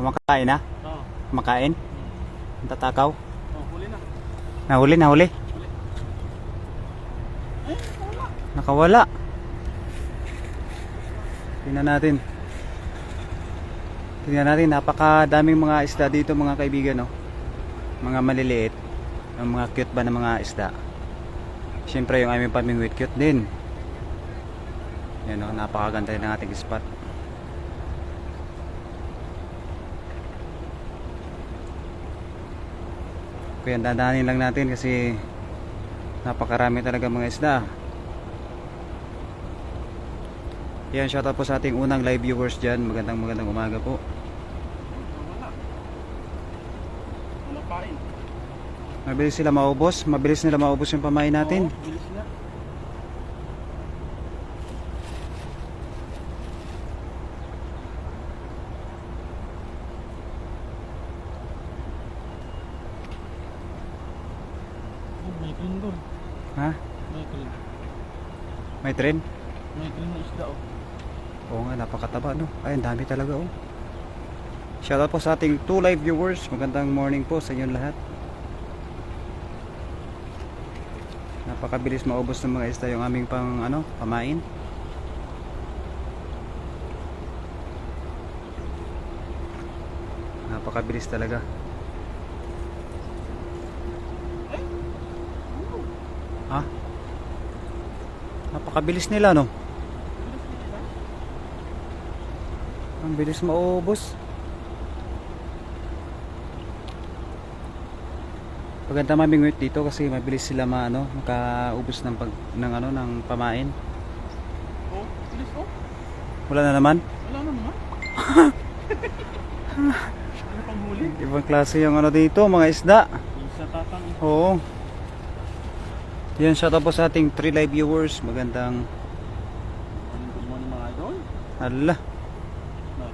Kumakain na? Oo. Kumakain? Ang tatakaw? Huli na. Nahuli, nahuli. Huli. Ay, wala. Nakawala. Tingnan natin. Tingnan natin, napakadaming mga isda dito mga kaibigan, no? Mga maliliit. Ang mga cute ba na mga isda. Siyempre yung aming pamingwit cute din. Yan, no? Napakaganda ng ating spot. Kaya dadahanin lang natin kasi napakarami talaga mga isda. Yan, shoutout po sa ating unang live viewers dyan. Magandang umaga po. Wala. Wala pa rin. Mabilis sila maubos. Mabilis nila maubos yung pamain natin. Oo, bilis na. Oh, may green doon. Ha? May green. May tren? May green na isda oh. Oo nga, napakataba, no? Ay, ang dami talaga, oh. Shoutout po sa ating 2 live viewers. Magandang morning po sa inyong lahat. Napakabilis maubos ng mga isda yung aming pamain. Napakabilis talaga. Ha? Napakabilis nila, no? Ang bilis maubos. Paganda mamingwit dito kasi mabilis sila makaubos ng ng pamain. Oh, bilis oh. Wala na naman. Wala na naman. Ano pang huli? Ibang klase yung dito, mga isda. Yung sa tatang. Oo. Yan, shoutout po sa ating 3 live viewers. Magandang Good morning mga idol. ala. No.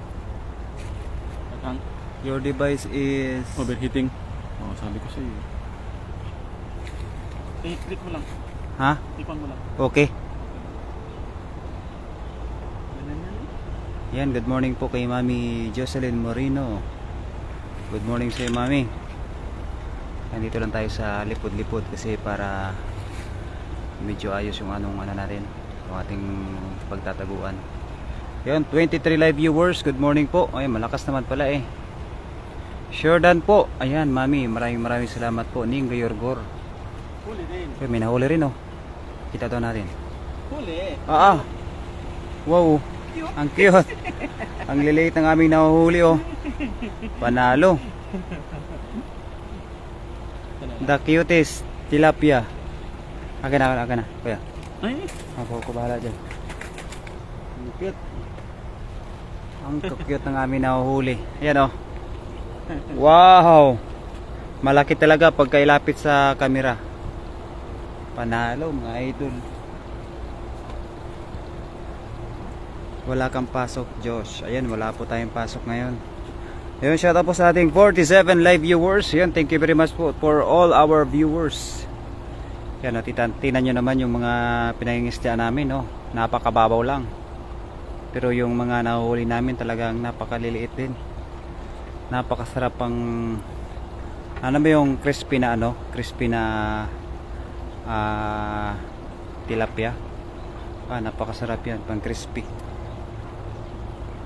Tatang. Your device is Overheating. Oh, sabi ko sa'yo. Click mo lang. ha? Tipan mo lang. Okay. Ganyan yan eh. Yan, good morning po kay Mami Jocelyn Moreno. Good morning sa iyo, Mami. Nandito lang tayo sa lipod-lipod kasi para medyo ayos yung natin, yung ating pagtataguan. Yan, 23 live viewers. Good morning po. Ay, malakas naman pala eh. Shordan po. Ayan, Mami, maraming salamat po. Ning Gayorgor. Huli din. Okay, may nahuli rin, oh. Kita to natin. Huli. Wow. Ang cute. Ang liliit ng aming nahuhuli, oh. Panalo. The cutest tilapia. Akin na. Kuya. Ay. Ako bahala dyan. Ang cute. Ang cute ng aming nahuhuli. Ayan, oh. Wow. Malaki talaga pagka ilapit sa camera. Panalo mga idol. Wala kang pasok, Josh. Ayan, wala po tayong pasok ngayon. Ayun, shout out po sa ating 47 live viewers. Ayan, thank you very much po for all our viewers. Ayan, tinan nyo naman yung mga pinangingisda namin, no? Napakababaw lang. Pero yung mga nahuhuli namin talagang napakaliliit din. Napakasarap pang ano ba yung crispy na crispy na tilapia. Napakasarap yan, pang crispy.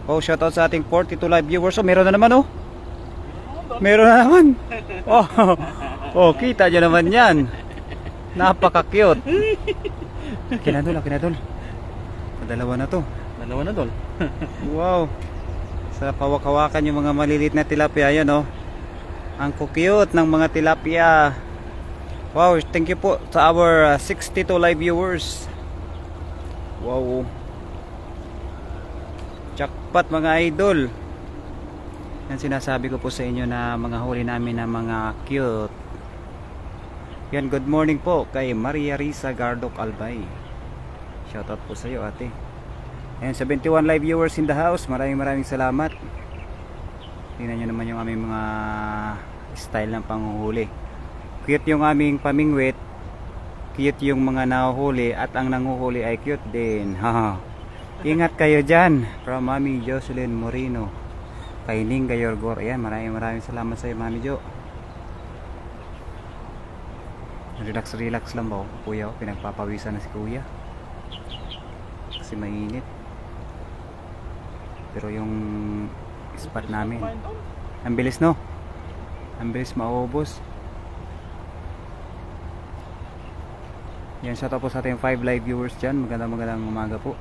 Oh, shoutout sa ating 42 live viewers. Oh, meron na naman, oh. Meron na naman. Oh, oh, kita nyo naman yan. Napaka-cute. Kinadol. Dalawa na to. Dalawa na dol. Wow. Sa hawak-hawakan yung mga maliliit na tilapia. Yan, oh. Ang cute ng mga tilapia. Wow, thank you po sa our 62 live viewers. Wow. Jackpot mga idol. Yan sinasabi ko po sa inyo na mga huli namin na mga cute. Yan, good morning po kay Maria Risa Gardok Albay. Shoutout po sa iyo, ate. And 71 live viewers in the house. Maraming salamat. Tingnan nyo naman yung aming mga style ng panghuhuli. Cute yung aming pamingwit. Cute yung mga nahuhuli. At ang nanguhuli ay cute din. Ingat kayo dyan. From Mami Jocelyn Moreno. Kaining Gayorgor. Ayan, maraming salamat sa iyo, Mami Jo. Relax lang ba, kuya? Pinagpapawisan na si kuya. Kasi mainit. Pero yung spot namin, ang bilis, no? Ang bilis maubos. Yan, shout out po sa ating 5 live viewers dyan. Magandang umaga po.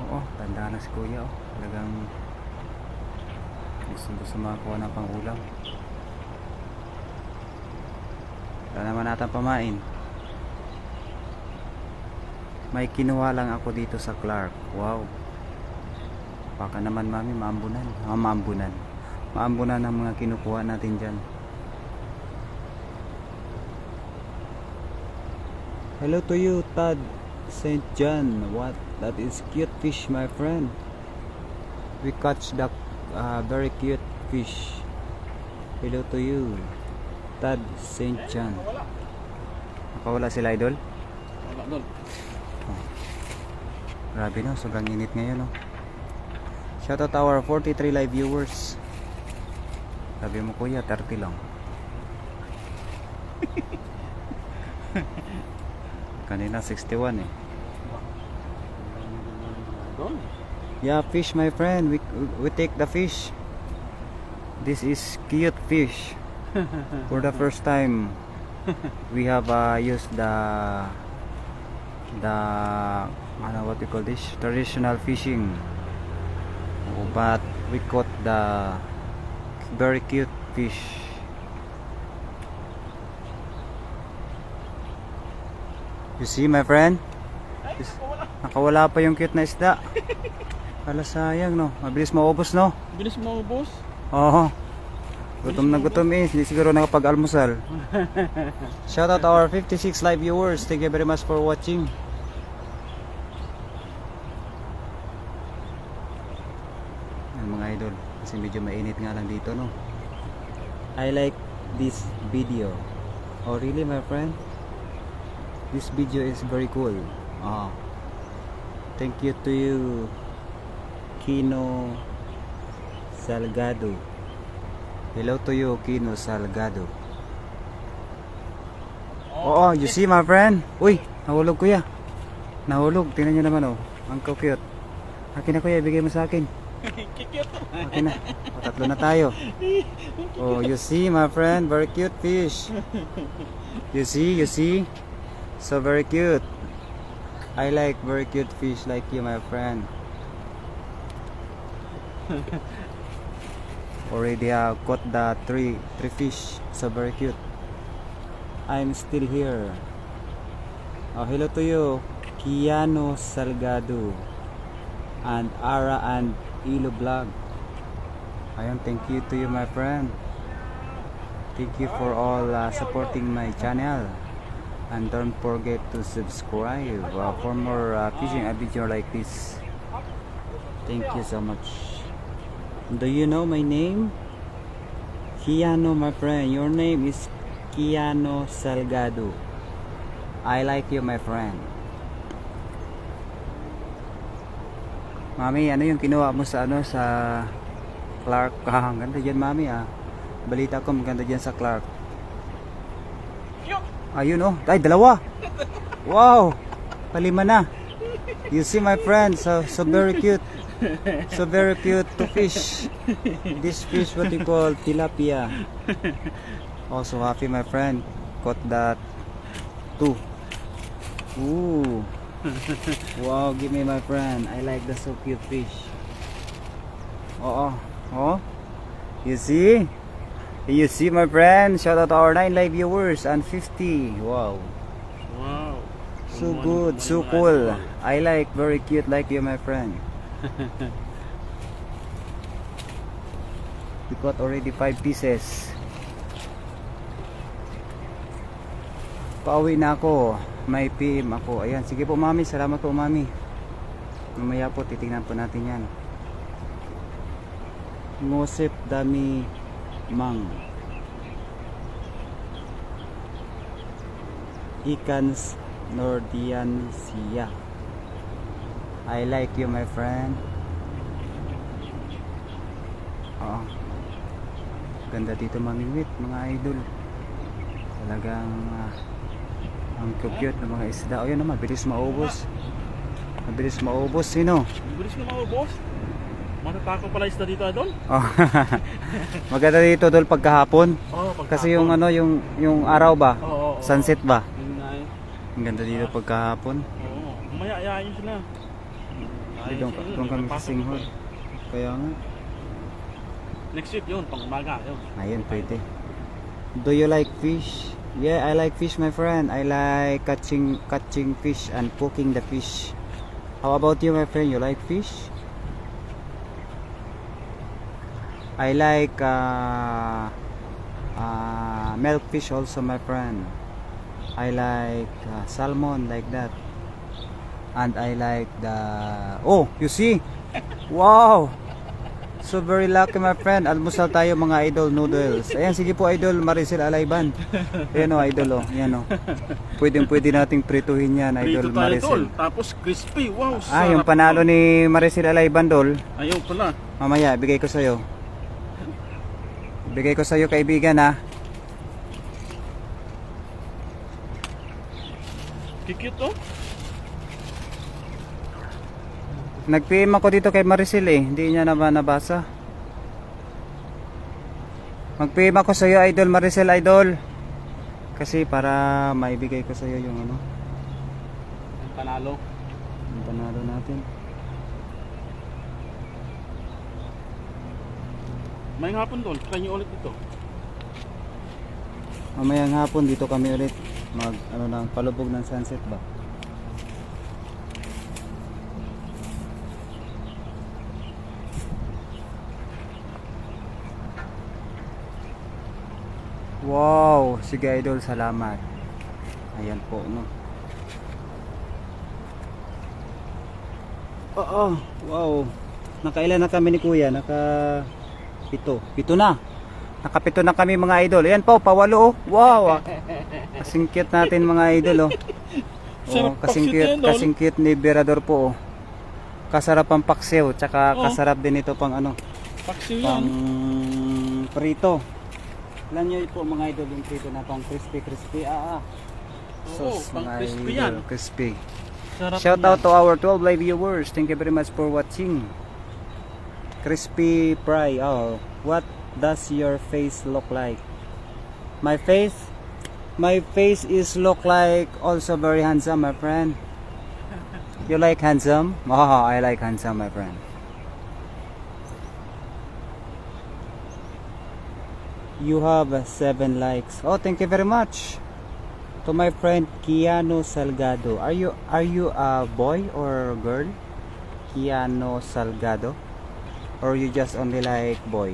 Oo, tanda na si kuya, oh. Talagang gusto makakuha ng pang-ulam. Wala naman natin pamain. May kinuha lang ako dito sa Clark. Wow. Baka naman, Mami, maambunan. Maambunan ang mga kinukuha natin dyan. Hello to you, Tad St. John. What? That is cute fish, my friend. We catch the very cute fish. Hello to you, Tad St. John. Nakawala sila, idol? Wala, Dol. Oh. Grabe, no? Sobrang init ngayon, no? Shoutout our 43 live viewers. Sabi mo, kuya, 30 lang. Kanina 61 eh. Dol. Yeah, fish, my friend. We take the fish. This is cute fish. For the first time, we have used the what we call this, traditional fishing. But we caught the very cute fish. You see, my friend? Nakawala pa yung cute na isda. Hala, sayang, no? Mabilis maubos, no? Bilis mo, boss. Oo. Gutom na gutom eh. Hindi siguro nakapag-almusal. Shoutout our 56 live viewers. Thank you very much for watching. Yan, mga idol. Kasi medyo mainit nga lang dito, no? I like this video. Oh, really, my friend? This video is very cool. Thank you to you, Kino Salgado. Hello to you, Kino Salgado. Oh, you see, my friend? Uy, nahulog, kuya. Nahulog. Tingnan nyo naman, oh. Ang cute. Akin na, kuya. Ibigay mo sa akin. Akin na. O, tatlo na tayo. Oh, you see, my friend? Very cute fish. You see? So very cute. I like very cute fish like you, my friend. Already caught the three fish. So very cute. I'm still here. Oh, hello to you, Kiano Salgado and Ara and Ilo Vlog. Ayun, thank you to you, my friend. Thank you for all supporting my channel. And don't forget to subscribe for more fishing video like this. Thank you so much. Do you know my name? Kiano, my friend. Your name is Kiano Salgado. I like you, my friend. Mami, ano yung kinuha mo sa Clark? Ang ganda dyan, Mami, Balita ko maganda dyan sa Clark. Ayun, oh. Ay, dalawa. Wow. Palima na. You see, my friend, so very cute. So very cute to fish. This fish, what you call tilapia. Also happy, my friend. Caught that 2. Ooh. Wow, give me, my friend. I like the so cute fish. Oh. You see? You see, my friend? Shout out to our 9 live viewers and 50. Wow. So good, so cool. I like very cute like you, my friend. We got already 5 pieces. Pauwi na ako. May PM ako. Ayan, sige po, Mami. Salamat po, Mami. Mamaya po, titingnan po natin yan. Ngosip dami mang. Ikans Nordian siya. I like you, my friend. Oo. Ganda dito mamimit, mga idol. Talagang ang cute ng mga isda. O yan naman, bilis maubos. Mabilis maubos, sino? Bilis na mga boss. Matatako pala isda dito, idol. Oh. Maganda dito dol pagkahapon. Oh, Kasi yung ano, yung araw ba? Oo. Sunset ba? Yun nga eh. Ang ganda dito pagkahapon. Oo. Mamaya ayayin sila. Doon kami sa Singhod. Kaya nga. Next week yun, pang umaga yun. Ayun, pwede. Do you like fish? Yeah, I like fish, my friend. I like catching fish and cooking the fish. How about you, my friend? You like fish? I like milk fish also, my friend. I like salmon, like that. And I like the... Oh, you see? Wow! So very lucky, my friend. Almusal tayo, mga idol noodles. Ayan, sige po, idol Maricel Alayban. Ayan o, idol o. Ayan o. Pwede nating prituhin yan, idol Prito tayo, Maricel. tol. Tapos crispy. Wow, sarap. Yung panalo ni Maricel Alayban, dol. Ayaw pala. Mamaya, bigay ko sa'yo. Bigay ko sa'yo, kaibigan, ha. Kikute to. Nag-PM ako dito kay Maricel eh. Hindi niya naman nabasa. Mag-PM ako sa'yo, idol Maricel, idol. Kasi para maibigay ko sa'yo yung ano, Ang panalo. yung panalo natin. May hapon doon. Try nyo ulit dito. Mamayang hapon dito kami ulit. Mag ano ng palubog ng sunset ba? Wow, sige idol, salamat. Ayan po, no. Oo, wow. Nakailan na kami ni Kuya? Pito na. Nakapito na kami, mga idol. Ayan po, pawalo oh. Wow. Kasing cute natin, mga idol oh. Sarap kasing paksiw cute, yan, Dol. kasing cute ni Berador po oh. Kasarap ang paksiw, tsaka Oo. kasarap din ito pang ano, Paksiw pang yan. prito. Alam nyo po, mga idol, yung prito na pang crispy. Oo, Sus, pang mga crispy idol, yan. crispy. Sarap Shout yan. out to our 12 live viewers. Thank you very much for watching. Crispy fry. Oh, what does your face look like? My face is look like also very handsome, my friend. You like handsome? Oh, I like handsome, my friend. You have 7 likes. Oh, thank you very much. To my friend Kiano Salgado. Are you a boy or girl? Kiano Salgado? Or you just only like boy?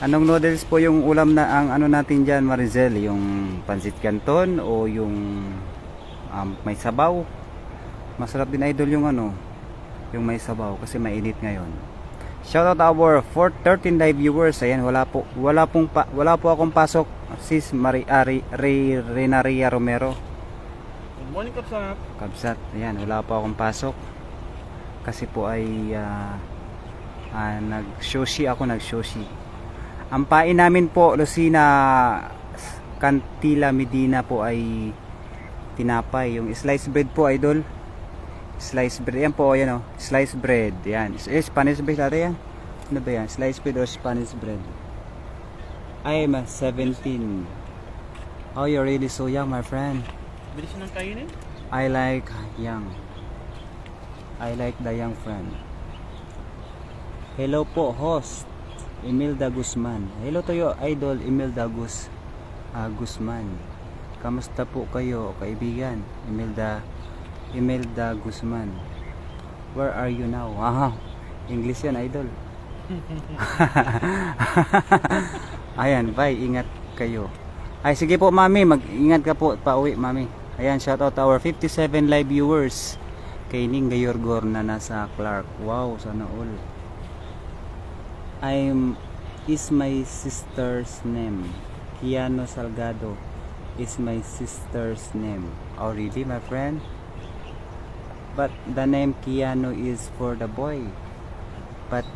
Anong noodles po yung ulam na ang ano natin diyan, Maricel? Yung pancit canton o yung may sabaw? Masarap din, idol, yung ano, yung may sabaw kasi mainit ngayon. Shout out our 13 live viewers. Ayan, wala po akong pasok, sis Renaria Romero. Good morning, Kapsat. Kabsat. Ayan, wala po akong pasok. Kasi po ay nag-shoshi ako, Ang pain namin po, Lucina Cantila Medina po ay tinapay. Yung sliced bread po, idol. Sliced bread. Yan po, yan o. Sliced bread. Yan. Spanish bread natin yan. Ano ba yan? Sliced bread or Spanish bread? I'm 17. Oh, you're really so young, my friend. Bilis nang kainin. I like young. I like the young friend. Hello po, host Imelda Guzman. Hello to you, idol Imelda Guzman. Kamusta po kayo, kaibigan? Imelda Guzman. Where are you now? English yan, idol. Ayan, bye, ingat kayo. Ay, sige po, mami, mag-ingat ka po pauwi, mami. Ayan, shout out to our 57 live viewers. Kay Ning Gayorgor na nasa Clark. Wow, sana all. Is my sister's name. Kiano Salgado is my sister's name. Oh really, my friend? But the name Keanu is for the boy, but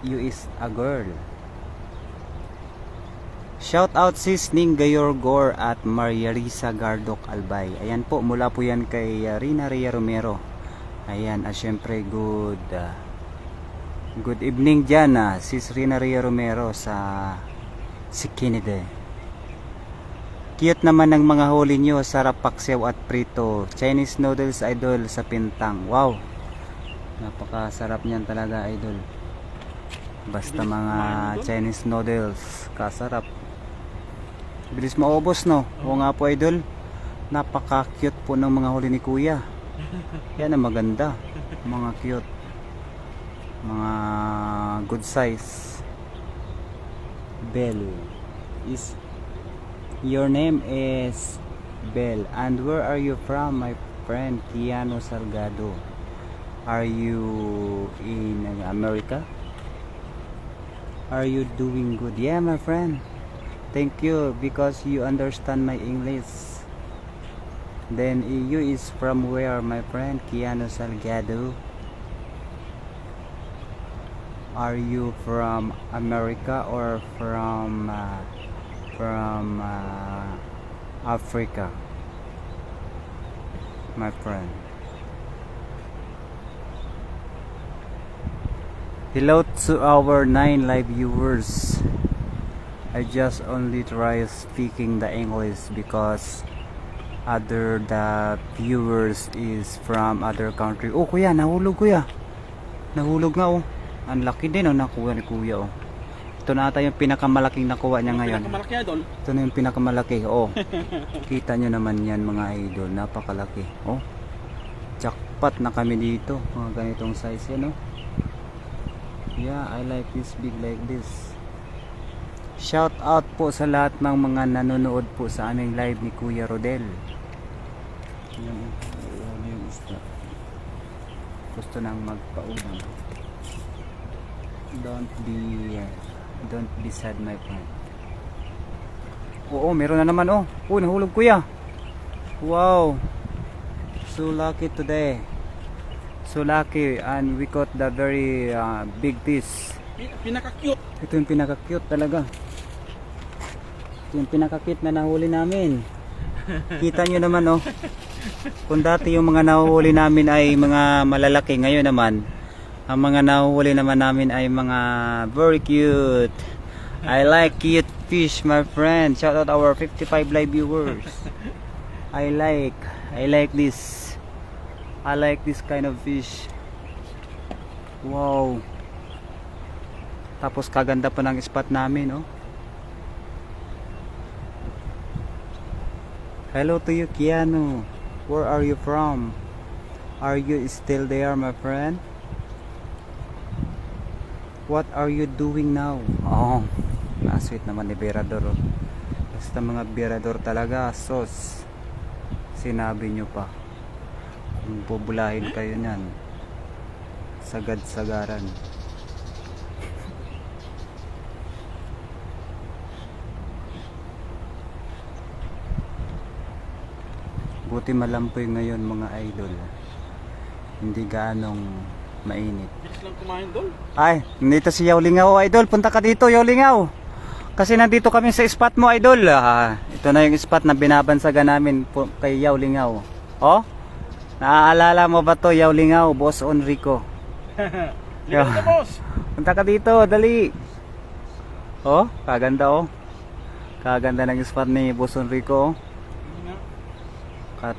you is a girl. Shout out sis Ning Gayorgor at Maria Risa Gardok Albay. Ayan po, mula po yan kay Rina Rhea Romero. Ayan, syempre good evening dyan sis Rina Rhea Romero sa si Kennedy. Cute naman ng mga huli nyo, sarap paksiw at prito. Chinese noodles idol sa pintang. Wow, napakasarap niyan talaga idol. Basta mga Chinese noodles, kasarap. Bilis maubos no. Oo nga po idol. Napaka-cute po ng mga huli ni Kuya. Yan ang maganda. Mga cute. Mga good size. Bell. Your name is Bell. And where are you from, my friend Keanu Salgado? Are you in America? Are you doing good? Yeah, my friend. Thank you because you understand my English. Then you is from where, my friend Keanu Salgado? Are you from America or from Africa, my friend? Hello to our 9 live viewers. I just only try speaking the English because the viewers is from other country. Oh kuya, nahulog kuya. Nahulog nga oh. Ang laki din oh nakuha ni kuya oh. Ito na ata yung pinakamalaking nakuha niya ngayon. Pinakamalaki idol. Ito na yung pinakamalaki oh. Kita nyo naman yan mga idol, napakalaki oh. Jackpot na kami dito, mga ganitong size yan oh. Yeah, I like this big like this. Shout out po sa lahat ng mga nanonood po sa aming live ni Kuya Rodel. Yung isda. Gusto nang magpaulam. Don't be sad, my friend. Oo, meron na naman oh. Oh, nahulog kuya. Wow. So lucky today. So lucky, and we caught the very big fish. Pinaka-cute. Ito yung pinaka-cute talaga. Ito yung pinaka-cute na nahuli namin. Kita nyo naman oh. Kung dati yung mga nahuli namin ay mga malalaki, ngayon naman ang mga nahuli naman namin ay mga very cute. I like cute fish, my friend. Shout out our 55 live viewers. I like this. I like this kind of fish. Wow. Tapos kaganda pa ng spot namin, oh. Hello to you, Keanu. Where are you from? Are you still there, my friend? What are you doing now? Oh, sweet naman ni Berador, oh. Basta mga Berador talaga, sos. Sinabi nyo pa. Kung bubulahin kayo nyan, sagad-sagaran. Buti malampoy ngayon mga idol. Hindi gaanong mainit. Bilis lang kumain doon. Ay, nandito si Yaw Lingaw, idol. Punta ka dito, Yaw Lingaw. Kasi nandito kami sa spot mo, idol. Ito na yung spot na binabansagan namin kay Yaw Lingaw. Oh? Naaalala mo ba to, Yaw Lingaw, Boss Enrico? Ligaw na boss. Punta ka dito, dali. Oh, kaganda oh. Kaganda ng spot ni Boss Enrico.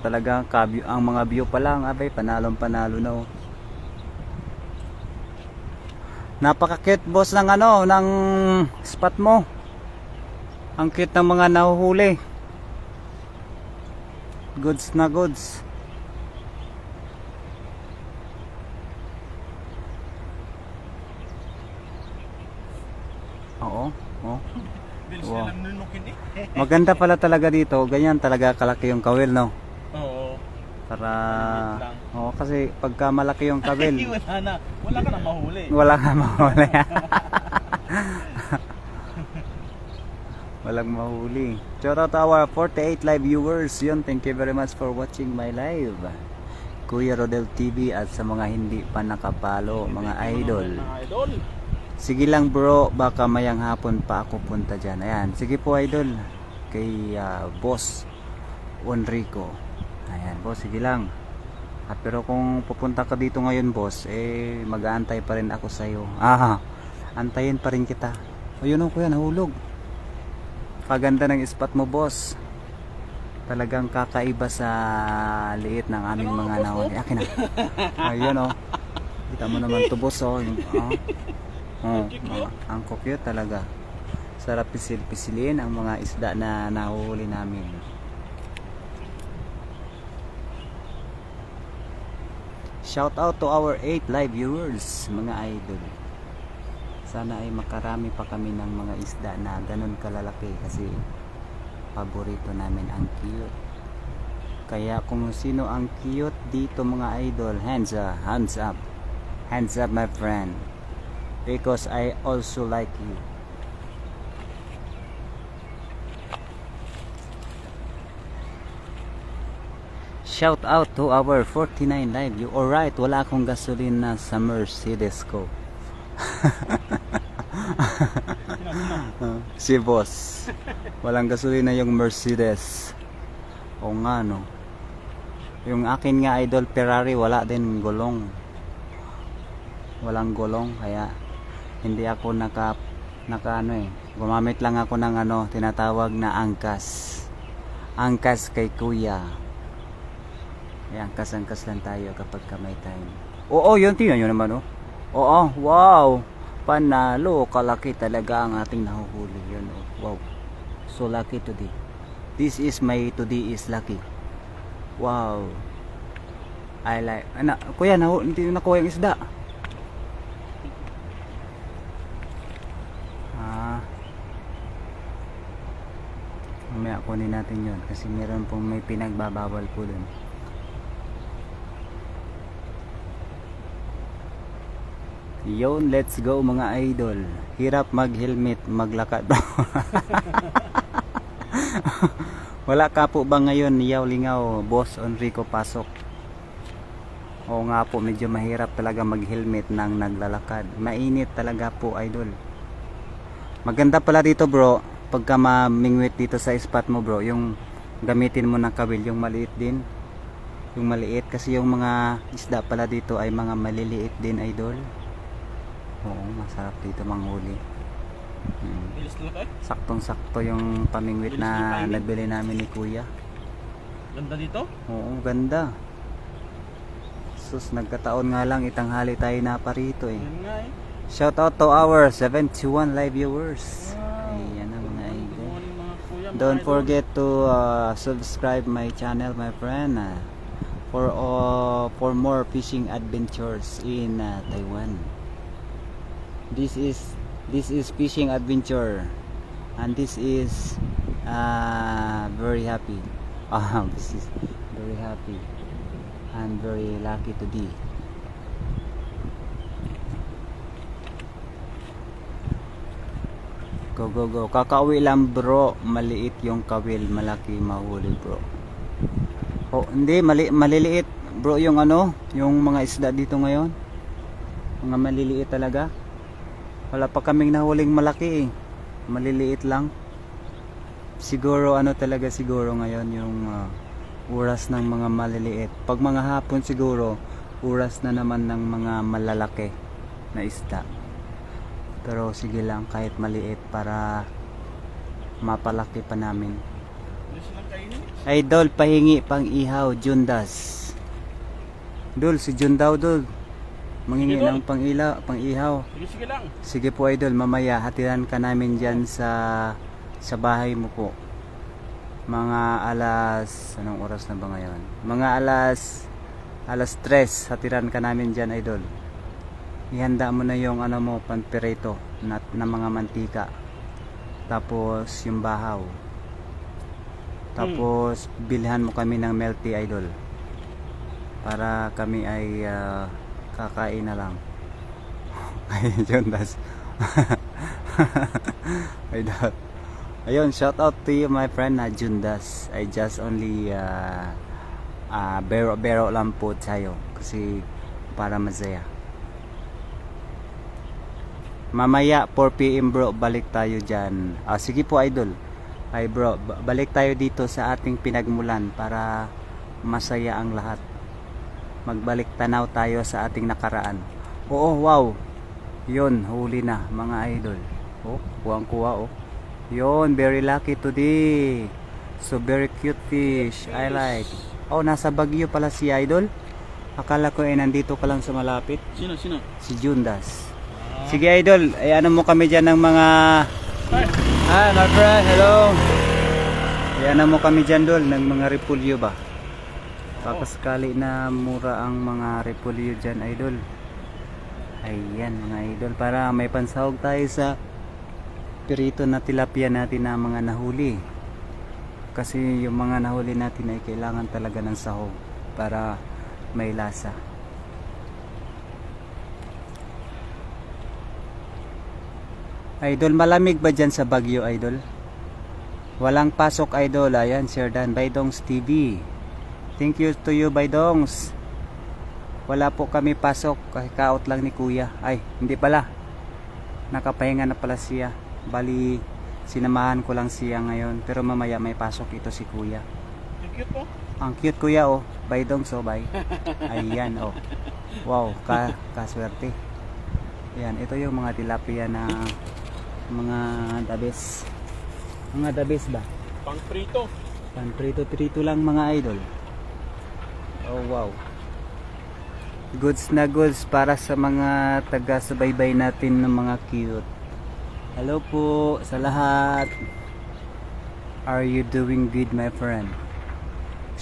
Talagang ang mga view pa lang, abay, panalong panalo na oh. Napaka-cute boss ng ng spot mo. Ang cute ng mga nahuhuli. Goods na goods. Oo, oh. Bilis Wow. lang nunukin eh. Maganda pala talaga dito. Ganyan talaga kalaki yung kawil, no? Oo. Para kasi pagka malaki yung kawil, Wala ka na mahuli. wala nga mahuli. Walang mahuli. Shout out to our 48 live viewers. Yun, thank you very much for watching my live. Kuya Rodel TV at sa mga hindi pa nakapalo, mga idol. Mga idol. Sige lang bro, baka mayang hapon pa ako punta dyan. Ayan, sige po idol. Kay Boss Enrico. Ayan, boss, sige lang. Pero kung pupunta ka dito ngayon boss, mag-aantay pa rin ako sa'yo. Antayin pa rin kita. Ayun o kuya, nahulog. Kaganda ng spot mo boss. Talagang kakaiba sa liit ng aming mga nahuli. Akin na. Ayun o. Kita mo naman to boss o. Ang cute talaga. Sarap pisil-pisilin ang mga isda na nahuli namin. Shout out to our 8 live viewers, mga idol. Sana ay makarami pa kami ng mga isda na ganun kalalaki kasi paborito namin ang cute. Kaya kung sino ang cute dito mga idol, hands up, hands up. Hands up my friend. Because I also like you. Shout out to our 49 live view. Alright, wala akong gasolina sa Mercedes ko. Si boss. Walang gasolina yung Mercedes. O nga no. Yung akin nga idol Ferrari wala din gulong. Walang gulong kaya hindi ako naka gumamit lang ako ng tinatawag na angkas. Angkas kay kuya. Angkas lang tayo kapag may time. Oo, yun, tingnan nyo naman Oo, wow. Panalo, kalaki talaga ang ating nahuhuli. Yun, wow. So lucky today. This is my today is lucky. Wow. I like. Kuya, hindi nakuha yung isda. Mamaya kunin natin yun kasi meron pong may pinagbabawal po dun. Yon, let's go mga idol. Hirap mag-helmet, maglakad. Wala ka po ba ngayon niyaw lingaw, Boss Enrico pasok? Oo nga po, medyo mahirap talaga mag-helmet nang naglalakad. Mainit talaga po idol. Maganda pala dito bro, pagka mamingwit dito sa spot mo bro, yung gamitin mo ng kawil, yung maliit din. Yung maliit kasi yung mga isda pala dito ay mga maliliit din idol. Oo, masarap dito manghuli. Saktong-sakto yung pamingwit na nabili namin ni kuya. Ganda dito? Oo, ganda. Sus, nagkataon nga lang itanghali tayo na parito eh. Yan nga Shout out to our 71 live viewers. Ayan na mga idol. Don't forget to subscribe my channel my friend for more fishing adventures in Taiwan. This is fishing adventure and this is very happy. This is very happy and very lucky today. Go go go. Kakauwi lang bro, maliit yung kawil, malaki mahuli bro. Oh, hindi maliliit bro yung yung mga isda dito ngayon. Mga maliliit talaga. Wala pa kaming nahuling malaki eh. Maliliit lang. Siguro talaga siguro ngayon yung oras ng mga maliliit. Pag mga hapon siguro oras na naman ng mga malalaki na isda. Pero sige lang kahit maliit para mapalaki pa namin. Idol, pahingi pang ihaw, Jundas. Dul, si Jundaw dul. Mangingi ng pang ihaw. Sige lang. Sige po idol, mamaya hatiran ka namin dyan sa bahay mo po. Mga anong oras na ba ngayon? Mga alas 3 hatiran ka namin dyan idol. Ihanda mo na yung mo, panperito na mga mantika. Tapos yung bahaw. Tapos bilhan mo kami ng melty idol. Para kami ay kakain na lang. Ayun, das. Idol. Ayun, shout out to you my friend na Jundas. I just only bero lang po tayo kasi para masaya. Mamaya 4 PM bro, balik tayo dyan. Sige po idol. Ay bro, balik tayo dito sa ating pinagmulan para masaya ang lahat. Magbalik tanaw tayo sa ating nakaraan. Oo, wow. Yun, huli na mga idol. Oh, kuwang-kuwa oh. Yun, very lucky today. So very cute fish. I like. Oh, nasa Baguio pala si idol. Akala ko nandito ka lang sa malapit. Sino? Si Jundas. Sige idol, ay ano mo kami dyan ng mga... Hi my friend, hello. Ay ano mo kami dyan dol ng mga repulyo ba? Baka sakali na mura ang mga repulyo dyan idol. Ayan mga idol, para may pansahog tayo sa pirito na tilapia natin na mga nahuli. Kasi yung mga nahuli natin ay kailangan talaga ng sahog para may lasa. Idol, malamig ba dyan sa Baguio, idol? Walang pasok, idol. Ayan, Sir Dan, Baydongs TV. Thank you to you, Baydongs. Wala po kami pasok. Kahikaot lang ni Kuya. Ay, hindi pala. Nakapahinga na pala siya. Bali, sinamahan ko lang siya ngayon. Pero mamaya may pasok ito si Kuya. Ang cute po. Ang cute, Kuya, oh. Baydongs, oh, bye. Ayan, oh. Wow, kaswerte. Ayan, ito yung mga tilapia na mga dabes. Mga dabes ba? Pang prito. Pan prito lang mga idol. Oh wow. Goods na goods para sa mga taga-subaybay natin ng mga cute. Hello po sa lahat. Are you doing good my friend?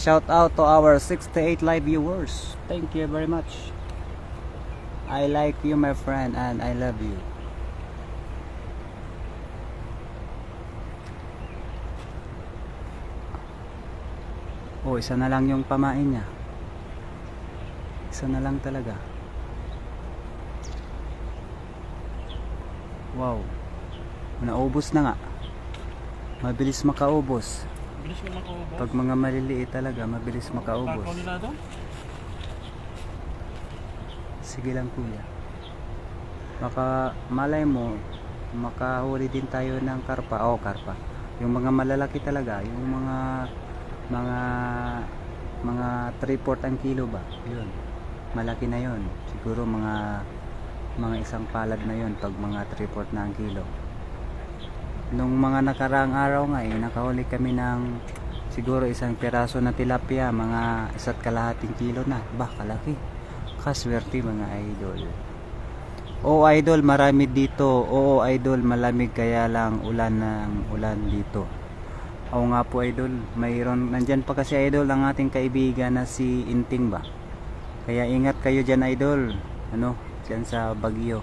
Shout out to our 68 live viewers. Thank you very much. I like you my friend and I love you. Oh, isa na lang yung pamain niya. Isa na lang talaga. Wow. Naubos na nga. Mabilis makaubos. Bilis mo makaubos. Pag mga maliliit talaga, mabilis makaubos. Pakaw nila doon. Sige lang kuya. Baka malay mo, makahuli din tayo ng karpa. Oh, karpa. Yung mga malalaki talaga, yung mga 3/4 ang kilo ba? Yun. Malaki na yun. Siguro mga isang palad na yun pag mga 3/4 na ang kilo. Nung mga nakaraang araw nga nakahuli kami ng siguro isang piraso na tilapia, mga 1.5 kilo na. Bah, kalaki. Kaswerte mga idol. Oo idol, marami dito. Oo idol, malamig kaya lang ulan dito. Oo nga po idol, mayroon nandyan pa kasi idol ang ating kaibigan na si Inting ba. Kaya ingat kayo dyan idol. Dyan sa Baguio.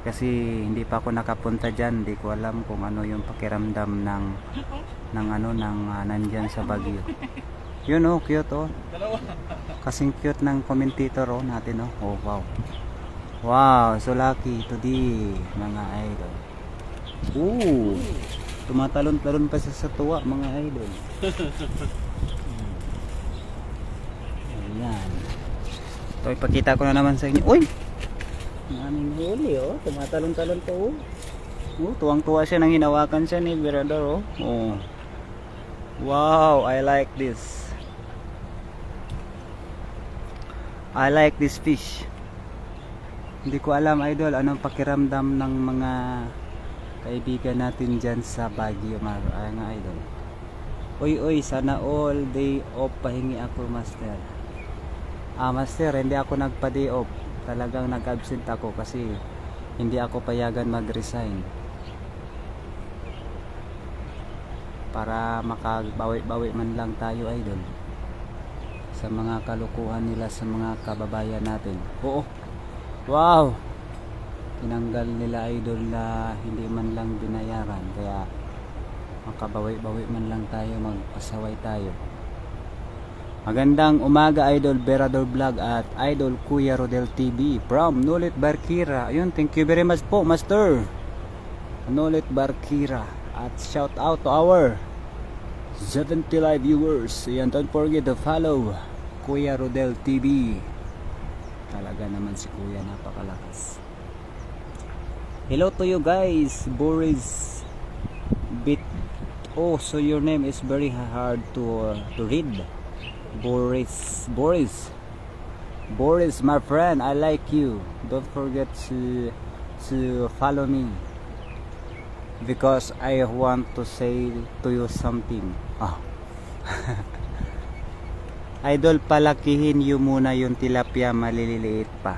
Kasi hindi pa ako nakapunta dyan, hindi ko alam kung ano yung pakiramdam ng nandyan sa Baguio. Yun oh, cute oh. Dalawa. Kasing cute ng commentator oh natin oh. Oh wow. Wow, so lucky today mga idol. Ooh. Tumatalon-talon pa siya sa tuwa mga idol. Ayan. Ito ipakita ko na naman sa inyo. Uy! Ang aming huli oh. Tumatalon-talon pa oh. Tuwang-tuwa siya nang hinawakan siya ni Berador oh. Oh. Wow, I like this. I like this fish. Hindi ko alam idol anong pakiramdam ng mga kaibigan natin dyan sa Baguio mga idol. Uy, sana all day off pahingi ako master. Master, hindi ako nagpa-day off. Talagang nag-absent ako kasi hindi ako payagan mag-resign. Para makabawi-bawi man lang tayo idol sa mga kalukuhan nila sa mga kababayan natin. Oo. Wow. Tinanggal nila idol na hindi man lang binayaran, kaya makabawi-bawi man lang tayo, magpasaway tayo. Magandang umaga idol Berador Vlog at idol Kuya Rodel TV from Nulit Barkira. Ayun, thank you very much po master Nulit Barkira. At shout out to our 70 live viewers. And don't forget to follow Kuya Rodel TV. Talaga naman si Kuya, napakalakas. Hello to you guys, Boris Bit. Oh, so your name is very hard to read. Boris, my friend, I like you. Don't forget to follow me because I want to say to you something. Ah. Idol, palakihin yung muna yung tilapia, maliliit pa.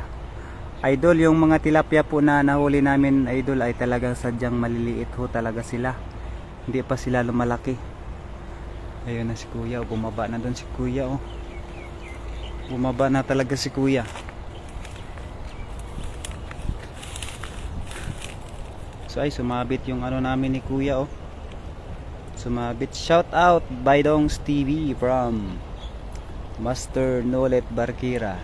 Idol, yung mga tilapia po na nahuli namin, idol, ay talagang sadyang maliliit ho talaga sila. Hindi pa sila lumalaki. Ayun na si Kuya, bumaba na doon si Kuya, oh. Bumaba na talaga si Kuya. So ay sumabit yung ano namin ni Kuya, oh. Sumabit. Shout out Baidongs TV from Master Nolet Barkira.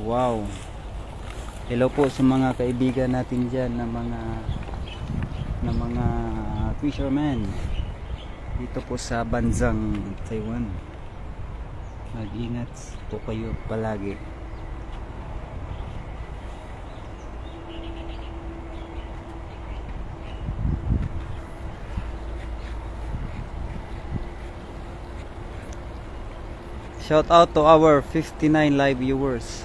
Wow. Hello po sa mga kaibigan natin diyan na mga fishermen dito po sa bansang Taiwan. Mag-ingat po kayo palagi. Shout out to our 59 live viewers.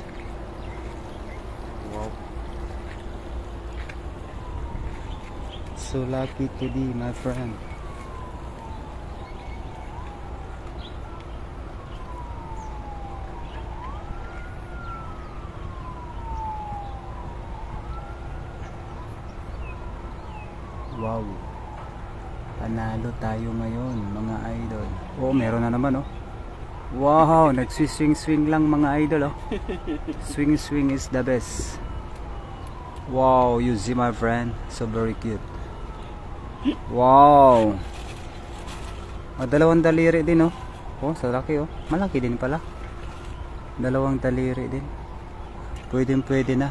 Wow. So lucky today, my friend. Wow. Panalo tayo ngayon, mga idol. Oh, meron na naman, oh. Wow, nagsiswing-swing lang mga idol, oh. Swing is the best. Wow, you see my friend, so very cute. Wow. Dalawang daliri din, oh. Oh, sa laki, oh. Malaki din pala. Dalawang daliri din. Pwede na.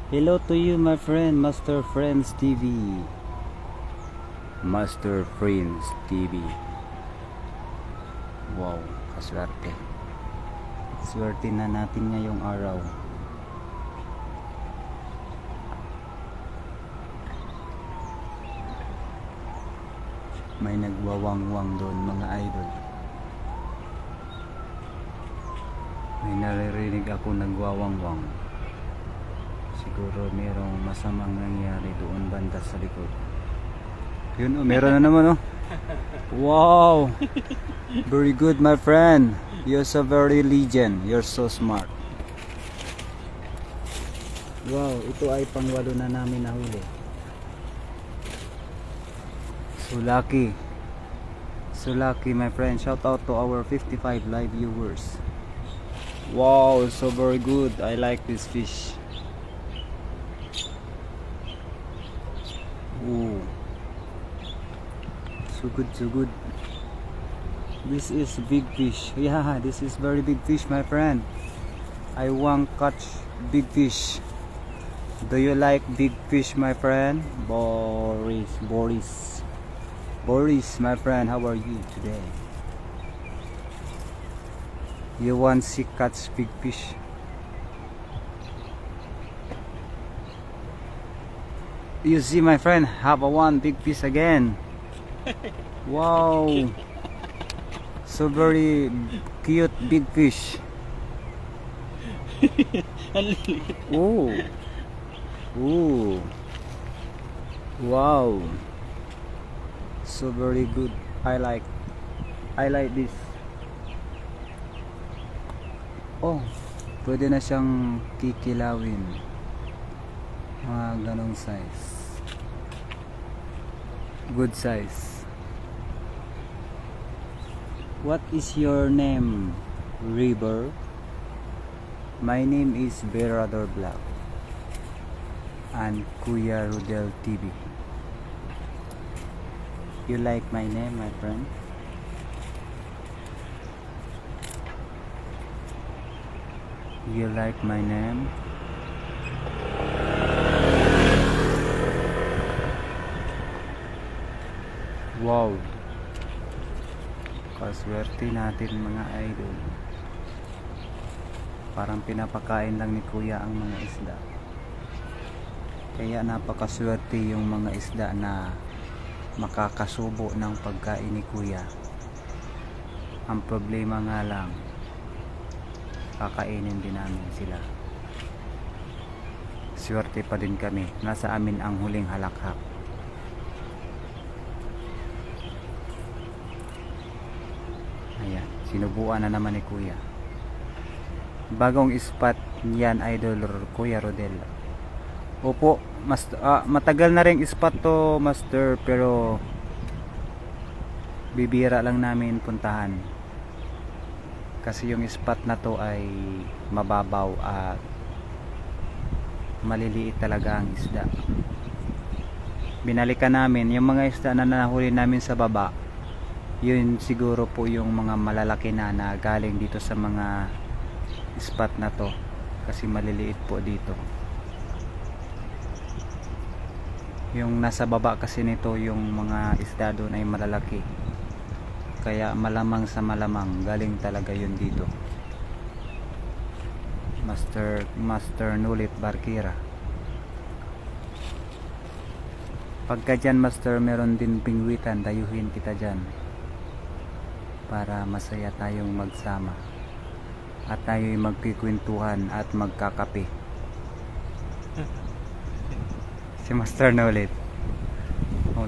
Hello to you, my friend, Master Friends TV. Master Friends TV. Wow, kaswerte. Swerte na natin ngayong araw. May nagwawangwang doon, mga idol. May naririnig ako nagwawangwang. Siguro merong masamang nangyari doon banda sa likod. Yun, oh, meron na naman, oh. Wow. Very good, my friend. You're so very legend. You're so smart. Wow, ito ay pangwalo na namin nahuli. So lucky. So lucky, my friend. Shout out to our 55 live viewers. Wow, so very good. I like this fish. Ooh. So good. This is big fish. Yeah, this is very big fish, my friend. I want catch big fish. Do you like big fish, my friend? Boris, my friend, how are you today? You want to catch big fish? You see, my friend, have a one big fish again. Wow, so very cute big fish. Oh, wow, so very good. I like this. Oh, pwede na siyang kikilawin. Mga ganong size. Good size. What is your name, River? My name is Berador Black and Kuya Rodel TV. You like my name, my friend? You like my name? Wow. Kaswerte natin mga idol. Parang pinapakain lang ni kuya ang mga isda. Kaya napakaswerte yung mga isda na makakasubo ng pagkain ni kuya. Ang problema nga lang, kakainin din namin sila. Swerte pa din kami. Nasa amin ang huling halakhak. Ayan, sinubuan na naman ni kuya. Bagong spot yan, idol Kuya Rodel. Opo, matagal na rin spot to, master, pero bibira lang namin puntahan. Kasi yung spot na to ay mababaw at maliliit talaga ang isda. Binalikan namin yung mga isda na nahuli namin sa baba. Yun siguro po yung mga malalaki na galing dito sa mga spot na to, kasi maliliit po dito. Yung nasa baba kasi nito, yung mga isda doon ay malalaki, kaya malamang sa malamang galing talaga yun dito. Master Nulit Barkira. Pagka dyan, master, meron din pingwitan, dayuhin kita dyan para masaya tayong magsama at tayo'y magkikwentuhan at magkakape. Si Master Nulit,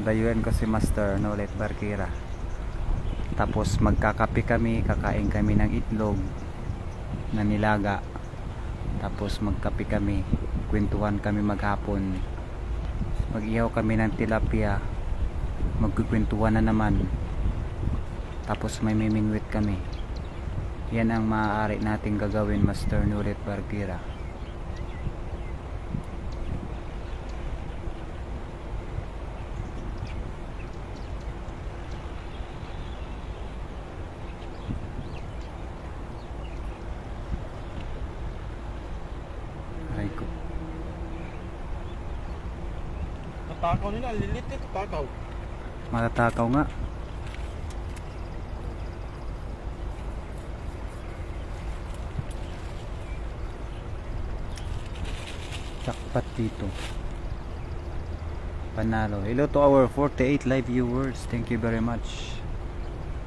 dayuhan ko si Master Nulit Barkira. Tapos magkakape kami, kakain kami ng itlog na nilaga. Tapos magkape kami, kwentuhan kami maghapon, mag-ihaw kami ng tilapia, magkikwentuhan na naman. Tapos may mimingwit kami. Yan ang maaari nating gagawin, Master Nulit Barkira. Aray ko. Natakaw nila, lilit eh, takaw. Matatakaw nga. Jackpot dito. Panalo. Hello to our 48 live viewers. Thank you very much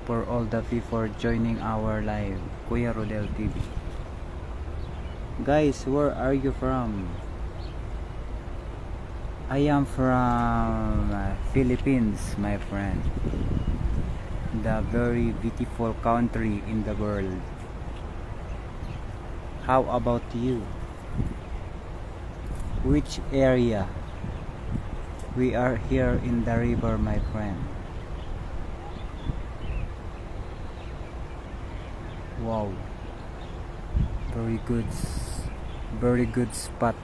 for all the fee for joining our live. Kuya Rodel TV. Guys, where are you from? I am from Philippines, my friend. The very beautiful country in the world. How about you? Which area? We are here in the river, my friend. Wow. Very good spot.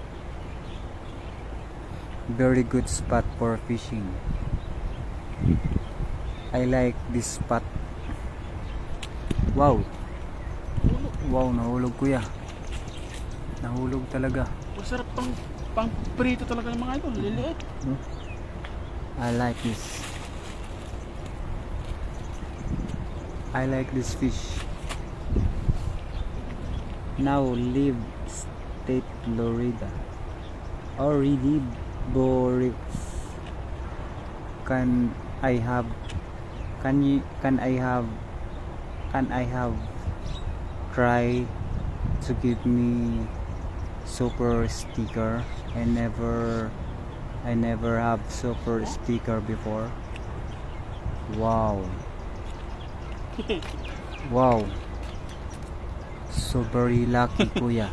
Very good spot for fishing. I like this spot. Wow. Wow, nahulog kuya. Nahulog talaga. Masarap pang prito talaga ng mga ito, liliit. I like this. I like this fish. Now live state Florida. Or live Boris. Can I have try to give me super sticker? I never have super sticker before. Wow. Wow. So very lucky kuya.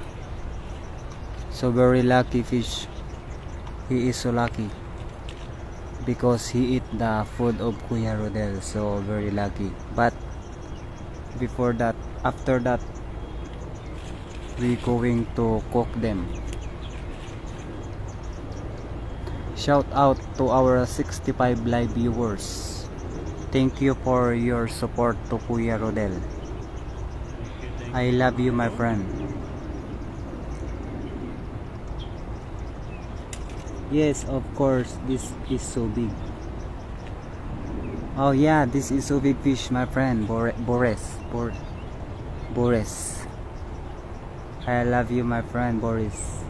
So very lucky fish. He is so lucky because he eat the food of Kuya Rodel. So very lucky. But before that, after that, we going to cook them. Shout out to our 65 live viewers. Thank you for your support to Kuya Rodel. I love you, my friend. Yes, of course, this is so big. Oh yeah, this is so big fish, my friend. Boris. I love you, my friend Boris.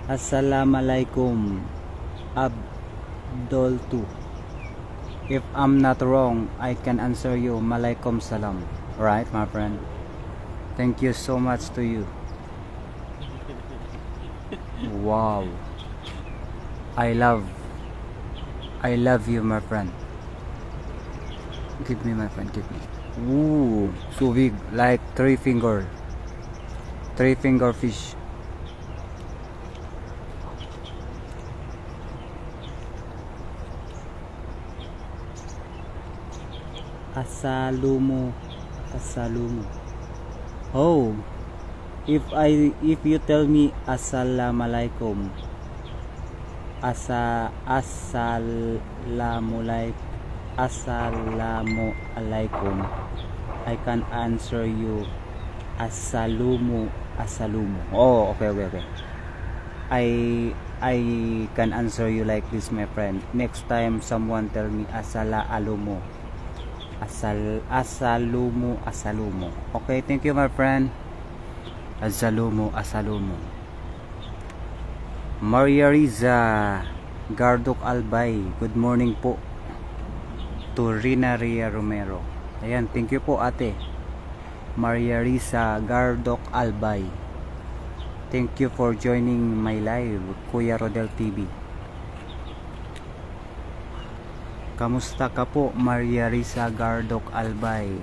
Assalamualaikum. Abdul too. If I'm not wrong, I can answer you. Malaikum salam. Right, my friend? Thank you so much to you. Wow. I love you, my friend. Give me, my friend, give me. Ooh, so big, like three finger fish. Asalumo. Oh, if you tell me assalamualaikum, assalamualaikum, I can answer you asalumo. Oh, okay. I can answer you like this, my friend. Next time someone tell me asalumo. Asalumo. Okay, thank you, my friend. Asalumo. Maria Riza Gardok Albay, good morning po. To Rina Ria Romero. Ayan, thank you po, ate Maria Riza Gardok Albay. Thank you for joining my live, Kuya Rodel TV. Kamusta ka po, Maria Riza Gardok Albay?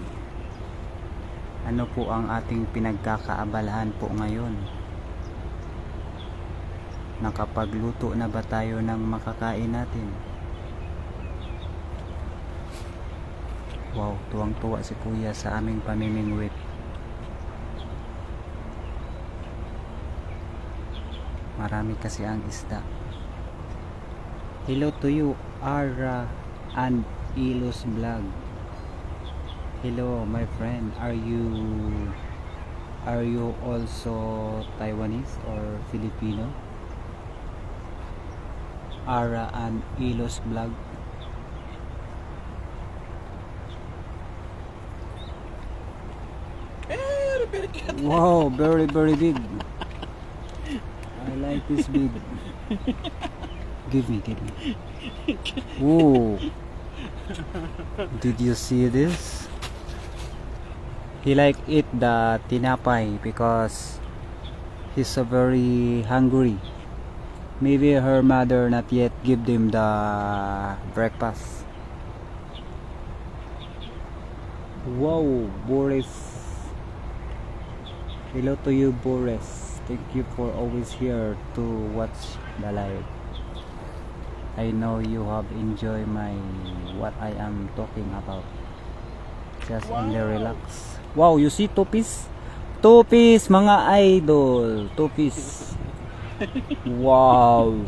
Ano po ang ating pinagkakaabalahan po ngayon? Nakapagluto na ba tayo ng makakain natin? Wow, tuwang-tuwa si Kuya sa aming pamimingwit. Marami kasi ang isda. Hello to you, Ara and Ilos Vlog. Hello, my friend. Are you also Taiwanese or Filipino? Ara and Ilos Vlog. Wow, very big. I like this big. Give me. Ooh. Did you see this? He like eat the tinapay because he's so very hungry. Maybe her mother not yet give them the breakfast. Wow, Boris. Hello to you, Boris. Thank you for always here to watch the live. I know you have enjoyed what I am talking about. Just only relax. Wow, you see two piece? Two piece, mga idol. Two piece. Wow.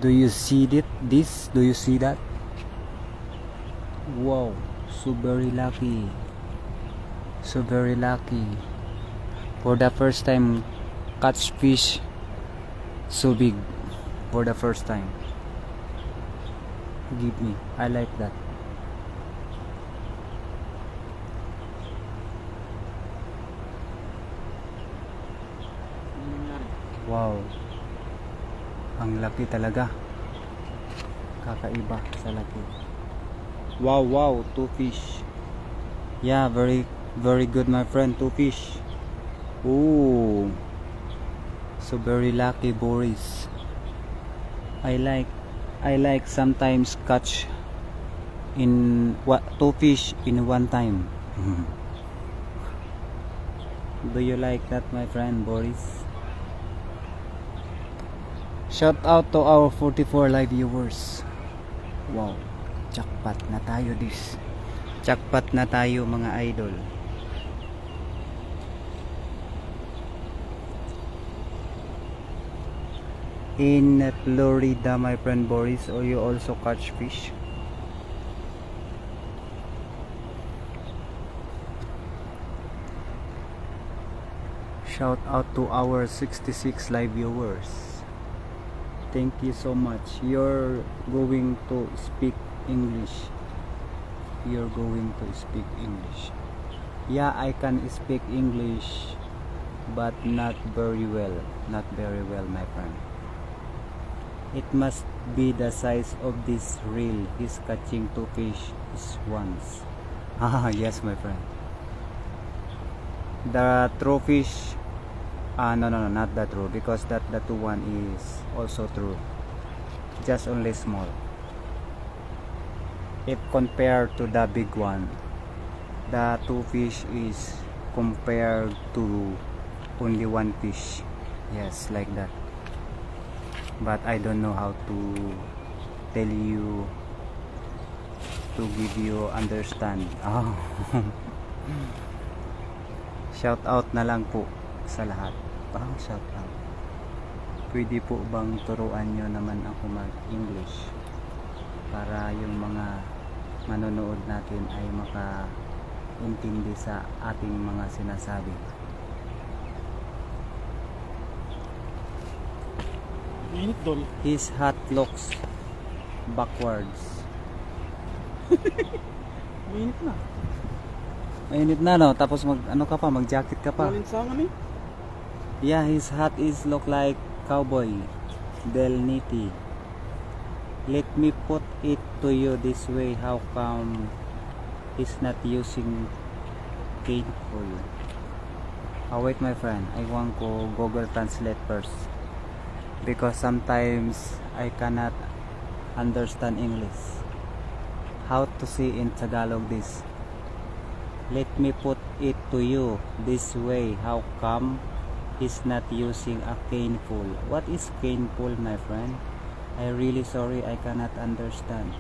Do you see this? Do you see that? Wow, so very lucky. For the first time, catch fish so big. For the first time. Give me. I like that. Wow. Ang laki talaga. Kakaiba sa laki. Wow, two fish. Yeah, very good, my friend. Two fish. Ooh. So very lucky, Boris. I like sometimes catch in two fish in one time. Do you like that, my friend Boris? Shout out to our 44 live viewers. Wow, jackpot na tayo this. Jackpot na tayo, mga idol. In Florida, my friend Boris, or you also catch fish? Shout out to our 66 live viewers. Thank you so much. You're going to speak English. You're going to speak English. Yeah, I can speak English, but not very well. Not very well, my friend. It must be the size of this reel. He's catching two fish is once. Ah, yes, my friend. The true fish. No, not that true, because the two one is also true. Just only small. If compared to the big one, the two fish is compared to only one fish. Yes, like that. But I don't know how to tell you, to give you understand. Oh. Shout out na lang po sa lahat. Shout out. Pwede po bang turuan nyo naman ako mag-English para yung mga manonood natin ay makaintindi sa ating mga sinasabi. Init, Dol. His hat looks backwards. Init na. Mainit na, no? Tapos mag-jacket ka pa. Malinsangan eh. Yeah, his hat is look like cowboy Del Niti. Let me put it to you this way. How come he's not using cane for you? Wait, my friend, I want to Google Translate first, because sometimes I cannot understand English. How to say in Tagalog this? Let me put it to you this way. How come he's not using a cane pole? What is cane pole, my friend? I really sorry, I cannot understand.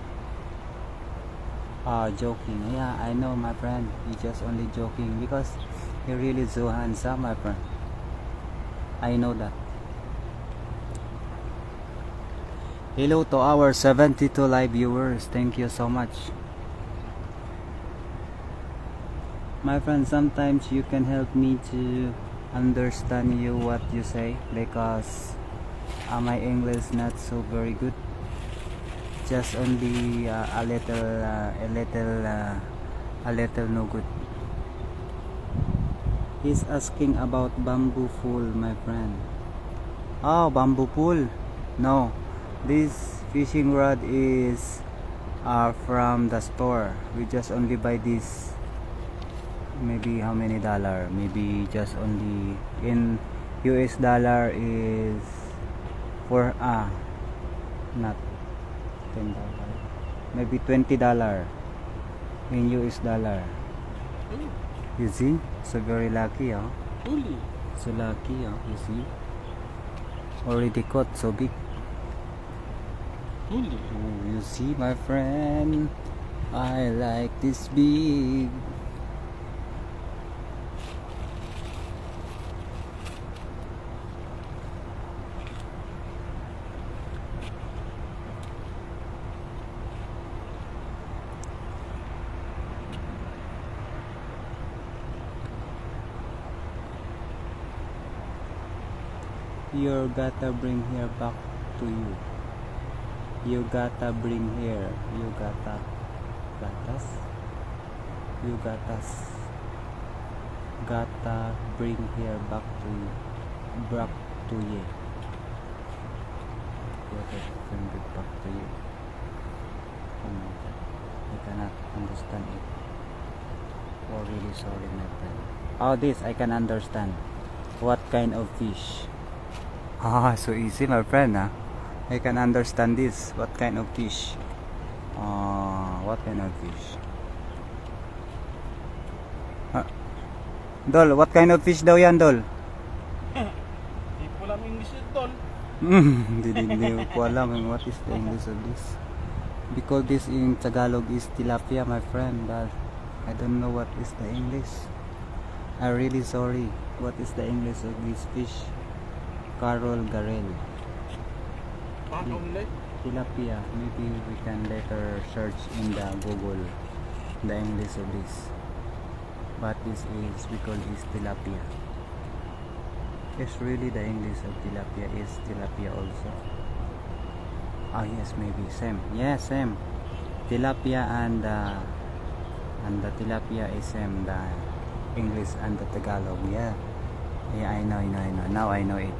Joking. Yeah, I know, my friend. He just only joking because he really so handsome, my friend. I know that. Hello to our 72 live viewers. Thank you so much. My friend, sometimes you can help me to understand you what you say, because my English not so very good. Just only a little no good. He's asking about bamboo pool, my friend. Oh, bamboo pool? No, this fishing rod is from the store. We just only buy this. Maybe how many dollar? Maybe just only in US dollar is for not $10, maybe $20 in US dollar. You see, so very lucky, huh? Uli. So lucky, huh? You see, already caught so big. Uli. Oh, you see, my friend, I like this big. You gotta bring here back to you. You gotta bring here. You gotta gatas. You gotta bring here back to you. Back to you. Gotta bring it back to you. Oh my God, I cannot understand it. Oh, really sorry, my friend. Oh, this I can understand. What kind of fish? So easy, my friend, huh? I can understand this. What kind of fish? What kind of fish? Dol, what kind of fish daw yan, Dol? Hindi ko alam English yun, Dol. Hindi ko alam what is the English of this. Because this in Tagalog is tilapia, my friend, but I don't know what is the English. I'm really sorry. What is the English of this fish? Carol Garel. Paano ulit? Tilapia. Maybe we can later search in the Google the English of this. But this is, we call this tilapia. It's really the English of tilapia is tilapia also. Oh yes, maybe same. Yeah, same. Tilapia and the tilapia is same. The English and the Tagalog. Yeah. Yeah, I know. Now I know it.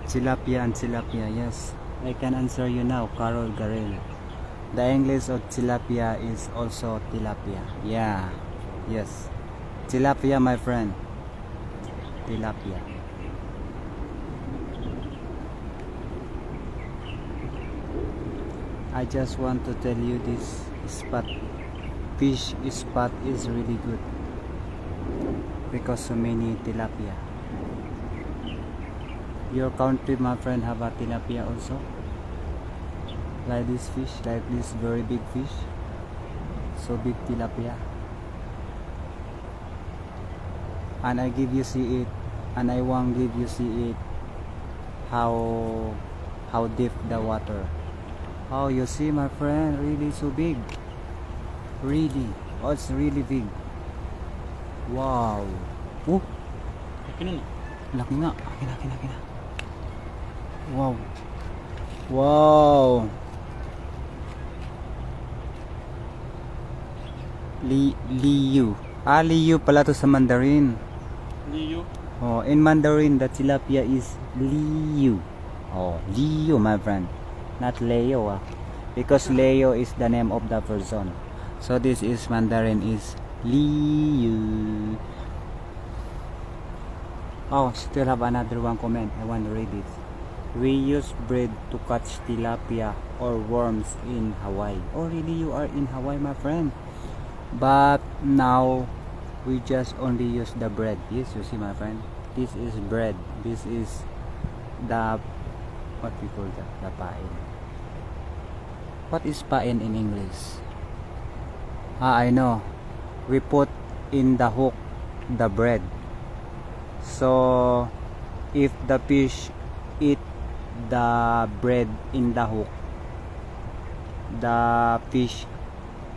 Tilapia and tilapia. Yes, I can answer you now, Carol Garel. The English of tilapia is also tilapia. Yeah. Yes. Tilapia, my friend. Tilapia. I just want to tell you this spot, fish spot is really good because so many tilapia. Your country, my friend, have a tilapia also? Like this fish, like this very big fish, so big tilapia. And I give you see it, and I won't give you see it how deep the water. Oh, you see, my friend, really so big. Really, oh, it's really big. Wow. Oh, Laki nun. laki nga. Laki na. Wow. Wow. Liu. Liu pala to sa Mandarin. Liu. Oh, in Mandarin, the tilapia is Liu. Oh, Liu, my friend. Not Leo, because Leo is the name of the person. So this is Mandarin is Liu. Oh, still have another one comment. I want to read it. We use bread to catch tilapia or worms in Hawaii. Oh, really? You are in Hawaii, my friend? But now we just only use the bread. Yes, you see, my friend. This is bread. This is the what we call that, the pain. What is pain in English? I know. We put in the hook the bread. So if the fish eat the bread in the hook, the fish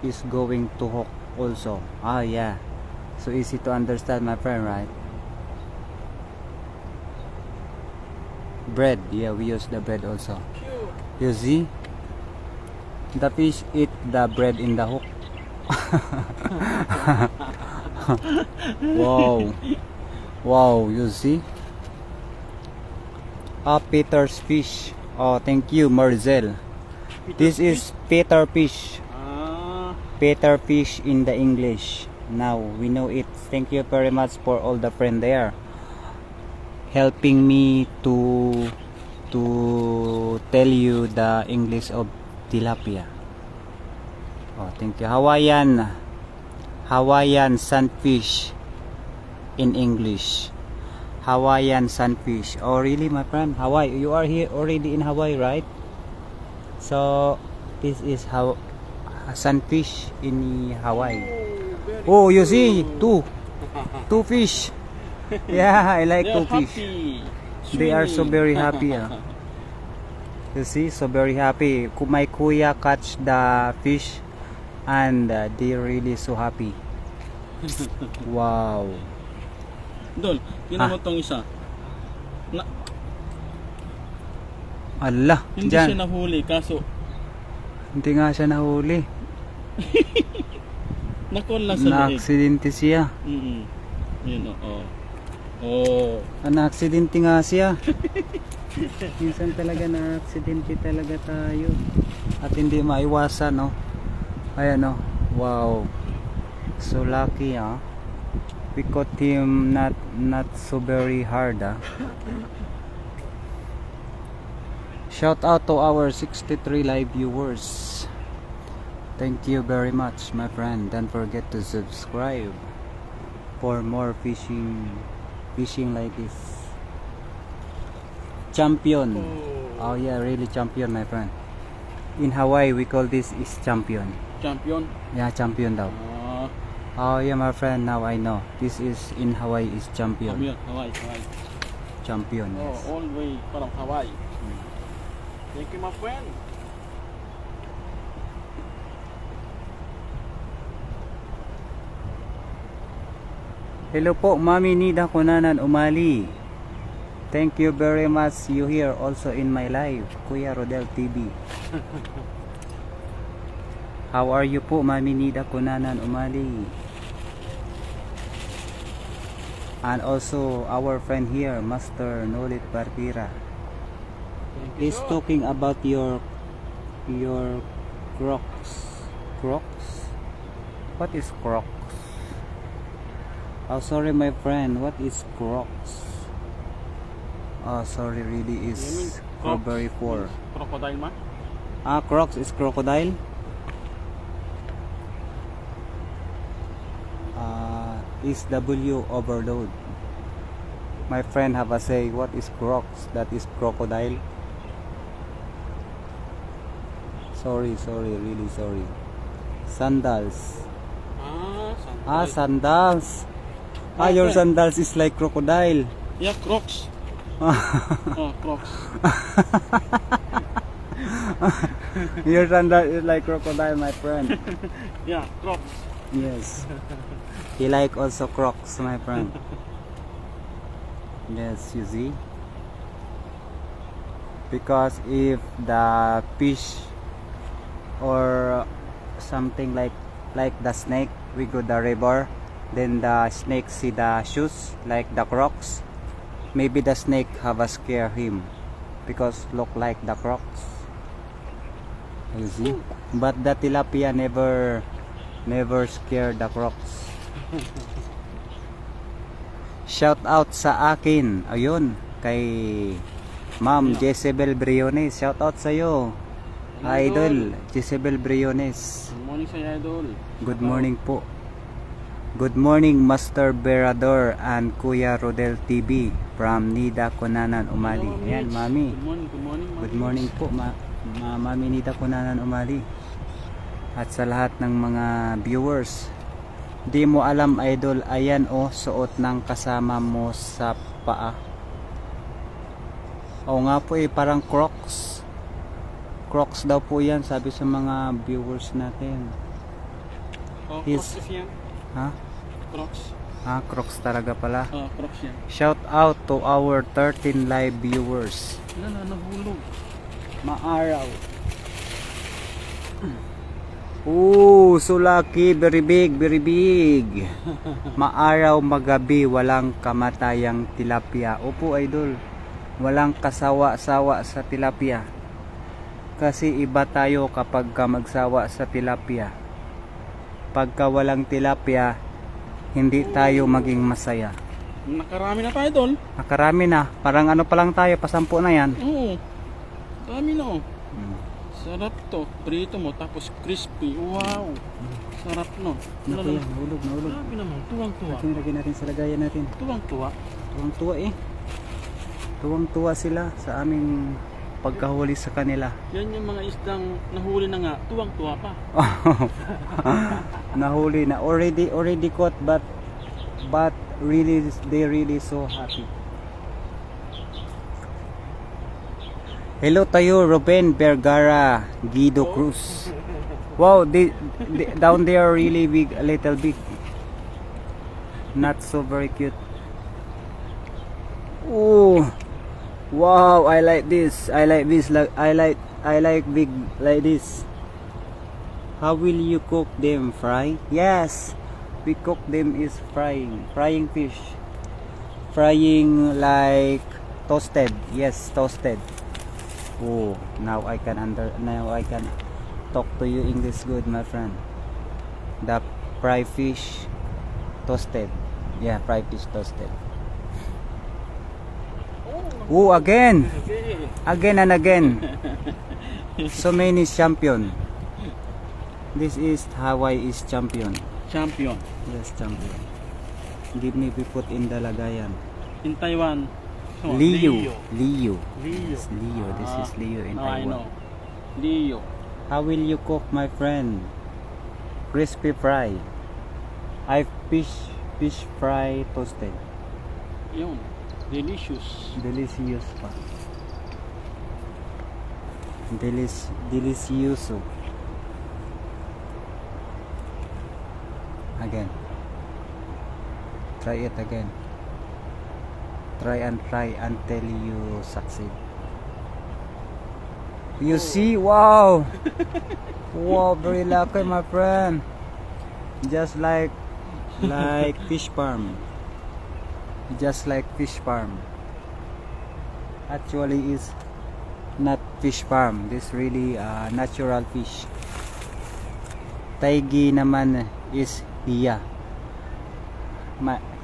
is going to hook also. Yeah. So easy to understand, my friend, right? Bread, yeah, we use the bread also. You see? The fish eat the bread in the hook. Wow. Wow, you see? Peter's fish. Oh, thank you, Marzel. This is Peter fish. Peter fish in the English. Now we know it. Thank you very much for all the friend there helping me to tell you the English of tilapia. Oh, thank you. Hawaiian sunfish in English. Hawaiian sunfish. Oh, really, my friend? Hawaii. You are here already in Hawaii, right? So this is how sunfish in Hawaii. Oh, you see, two fish. Yeah, I like two fish. They are so very happy. You see, so very happy. My kuya catch the fish, and they really so happy. Wow. Dol, tinan mo tong isa. Allah, Hindi dyan. siya nahuli, kaso Hindi nga siya nahuli. nakon lang sa leeg. Na-aksidente siya. Yun, oo. Oh. Na-aksidente nga siya. Minsan talaga na-aksidente talaga tayo. At hindi maiwasan, no? Ayan, no? Wow. So lucky, we caught him not so very hard. Shout out to our 63 live viewers. Thank you very much, my friend. Don't forget to subscribe for more fishing like this. Champion. Oh yeah, really champion, my friend. In Hawaii we call this is champion. Champion? Yeah, champion daw. Oh yeah, my friend, now I know. This is in Hawaii is champion. Hawaii. Champion, yes. All the way from Hawaii. Thank you, my friend. Hello po, Mami Nida Kunanan Umali. Thank you very much. You here also in my live, Kuya Rodel TV. How are you po, Mami Nida Kunanan Umali? And also our friend here, Master Nolit Partira, is talking about your Crocs. Crocs? What is Crocs? Oh, sorry, my friend. What is Crocs? Oh, sorry, really is February 4. Crocodile man? Ah, Crocs is crocodile? Is W overload. My friend have a say, what is Crocs? That is crocodile. Sorry, really sorry. Sandals. Ah, sandals. Ah, your sandals is like crocodile. Yeah, Crocs. Oh, Crocs. Your sandal is like crocodile, my friend. Yeah, Crocs. Yes. He like also Crocs, my friend. Yes, you see. Because if the fish or something like the snake, we go the river, then the snake see the shoes like the Crocs. Maybe the snake have a scare him because look like the Crocs. You see? But the tilapia never scare the Crocs. Shout out sa akin. Ayun, kay Ma'am Jezebel Briones. Shout out sa iyo. Idol Jezebel Briones. Good morning sa idol. Good morning po. Good morning, Master Berador and Kuya Rodel TV from Nida Kunanan Umali. Ayan, Mami. Good morning, Good morning po, Mami Nida Kunanan Umali. At sa lahat ng mga viewers. Di mo alam, idol, ayan oh, suot ng kasama mo sa paa. Oo nga po parang Crocs. Crocs daw po yan, sabi sa mga viewers natin. Oh, His- Crocs yan. Ha? Crocs. Ah, Crocs talaga pala. Oh, Crocs yan. Shout out to our 13 live viewers. Nahulog. Maaraw. Ooh, so lucky, very big, very big. Maaraw, magabi, walang kamatayang tilapia. Opo, idol. Walang kasawa-sawa sa tilapia. Kasi iba tayo kapag ka magsawa sa tilapia. Pagka walang tilapia, hindi tayo maging masaya. Nakarami na tayo, idol. Nakarami na. Parang ano pa lang tayo, pasampu na yan. Oo. Dami na oh. Sarap to. Prito mo tapos crispy. Wow. Sarap no. Naku yan, nahulog. Grabe naman. Tuwang-tuwa. Lagyan natin sa lagayan natin. Tuwang-tuwa. Tuwang-tuwa eh. Tuwang-tuwa sila sa aming pagkahuli sa kanila. Yan yung mga isdang nahuli na nga. Tuwang-tuwa pa. Nahuli na. Already caught but really they really so happy. Hello tayo, Ruben Vergara, Guido Cruz. Wow, they down there really big, a little big. Not so very cute. Oh, wow! I like this. I like this. I like big like this. How will you cook them? Fry? Yes, we cook them is frying fish, frying like toasted. Yes, toasted. Oh, now I can talk to you English good, my friend. The fried fish toasted. Yeah, fried fish toasted. Oh, again and again. So many champion. This is Hawaii is champion. Champion. Yes, champion. Give me be put in the lagayan. In Taiwan. Oh, Liu. Liu. Yes, Liu. This is Liu in I Taiwan. know. Liu. How will you cook, my friend? Crispy fry. I fish fry toasted. Yun. Delicious. Delicious pa. Delicioso. Again. Try it again. Try until you succeed. You see? Wow! Wow, very lucky, my friend. Just like fish farm. Just like fish farm. Actually, is not fish farm. This really natural fish. Taigi naman is hiya.